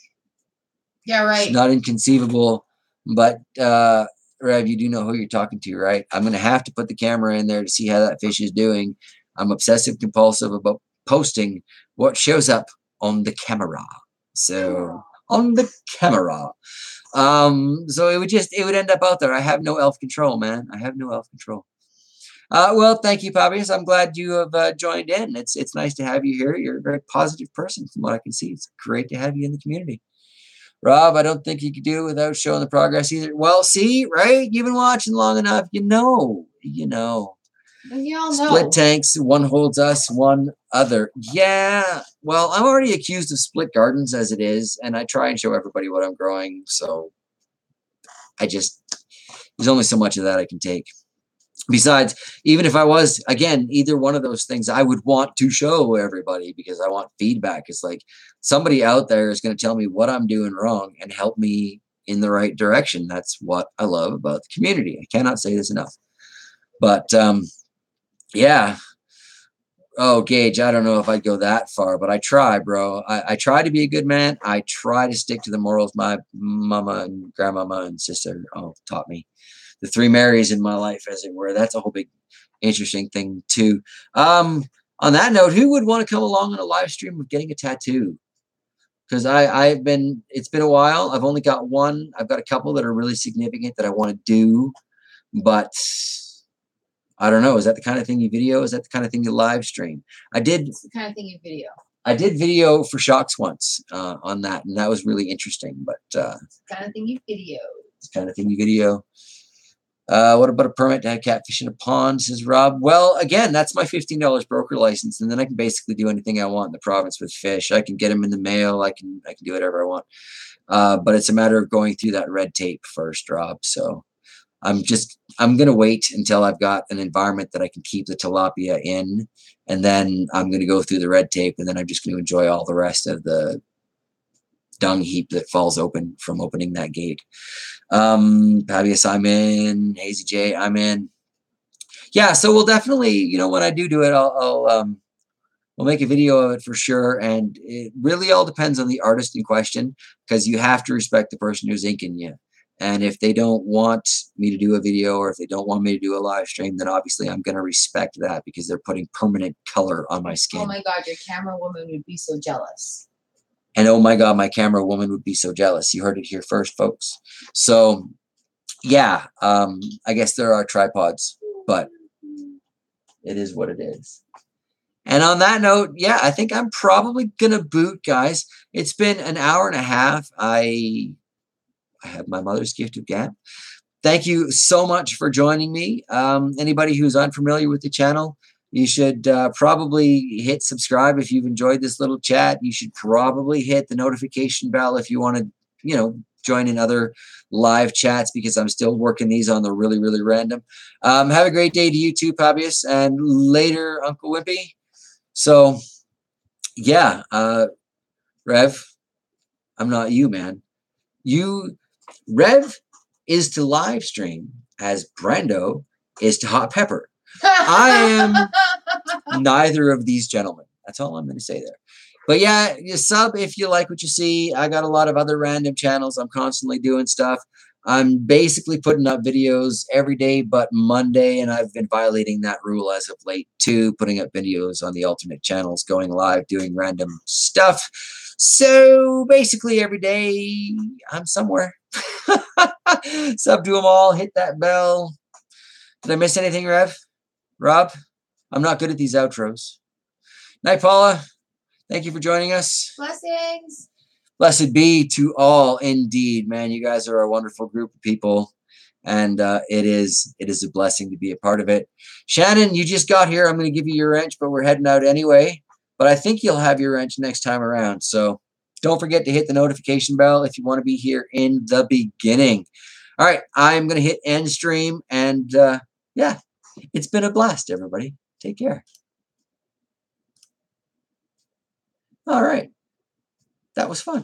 Yeah, right. It's not inconceivable, but Rev, you do know who you're talking to, right? I'm going to have to put the camera in there to see how that fish is doing. I'm obsessive compulsive about posting what shows up on the camera. So on the camera. So it would end up out there. I have no elf control, man. I have no elf control. Well, thank you, Papias. I'm glad you have joined in. It's nice to have you here. You're a very positive person from what I can see. It's great to have you in the community. Rob, I don't think you could do it without showing the progress either. Well, see, right? You've been watching long enough. You know. Well, you all know. Split tanks, one holds us, one other. Yeah. Well, I'm already accused of split gardens as it is, and I try and show everybody what I'm growing. So there's only so much of that I can take. Besides, even if I was, again, either one of those things, I would want to show everybody because I want feedback. It's like somebody out there is going to tell me what I'm doing wrong and help me in the right direction. That's what I love about the community. I cannot say this enough. But yeah. Oh, Gage, I don't know if I'd go that far, but I try, bro. I try to be a good man. I try to stick to the morals my mama and grandmama and sister taught me. The three Marys in my life, as it were. That's a whole big interesting thing, too. On that note, who would want to come along on a live stream of getting a tattoo? Because it's been a while. I've only got one. I've got a couple that are really significant that I want to do, but I don't know. Is that the kind of thing you video? Is that the kind of thing you live stream? It's the kind of thing you video. I did video for Shocks once on that, and that was really interesting. But it's the kind of thing you video. It's the kind of thing you video. What about a permit to have catfish in a pond, says Rob? Well, again, that's my $15 broker license, and then I can basically do anything I want in the province with fish. I can get them in the mail. I can do whatever I want. But it's a matter of going through that red tape first, Rob. So I'm going to wait until I've got an environment that I can keep the tilapia in, and then I'm going to go through the red tape, and then I'm just going to enjoy all the rest of the dung heap that falls open from opening that gate. Pavius, I'm in. Hazy J, I'm in. Yeah, so we'll definitely, when I do it, we'll make a video of it for sure. And it really all depends on the artist in question, because you have to respect the person who's inking you. And if they don't want me to do a video, or if they don't want me to do a live stream, then obviously I'm going to respect that because they're putting permanent color on my skin. Oh my God, your camera woman would be so jealous. And oh my God, my camera woman would be so jealous. You heard it here first, folks. So yeah, I guess there are tripods, but it is what it is. And on that note, yeah, I think I'm probably gonna boot, guys. It's been an hour and a half. I have my mother's gift of gab. Thank you so much for joining me. Anybody who's unfamiliar with the channel, you should probably hit subscribe if you've enjoyed this little chat. You should probably hit the notification bell if you want to, join in other live chats, because I'm still working these on the really, really random. Have a great day to you too, Fabius, and later, Uncle Wimpy. So, yeah, Rev, I'm not you, man. Rev is to live stream as Brando is to hot pepper. I am neither of these gentlemen. That's all I'm going to say there. But yeah, you sub if you like what you see. I got a lot of other random channels. I'm constantly doing stuff. I'm basically putting up videos every day but Monday, and I've been violating that rule as of late too, putting up videos on the alternate channels, going live, doing random stuff. So basically every day I'm somewhere. Sub to them all, hit that bell. Did I miss anything, Rev? Rob? I'm not good at these outros. Night, Paula. Thank you for joining us. Blessings. Blessed be to all indeed, man. You guys are a wonderful group of people, and it is a blessing to be a part of it. Shannon, you just got here. I'm going to give you your wrench, but we're heading out anyway. But I think you'll have your wrench next time around. So don't forget to hit the notification bell if you want to be here in the beginning. All right, I'm going to hit end stream, and yeah, it's been a blast, everybody. Take care. All right. That was fun.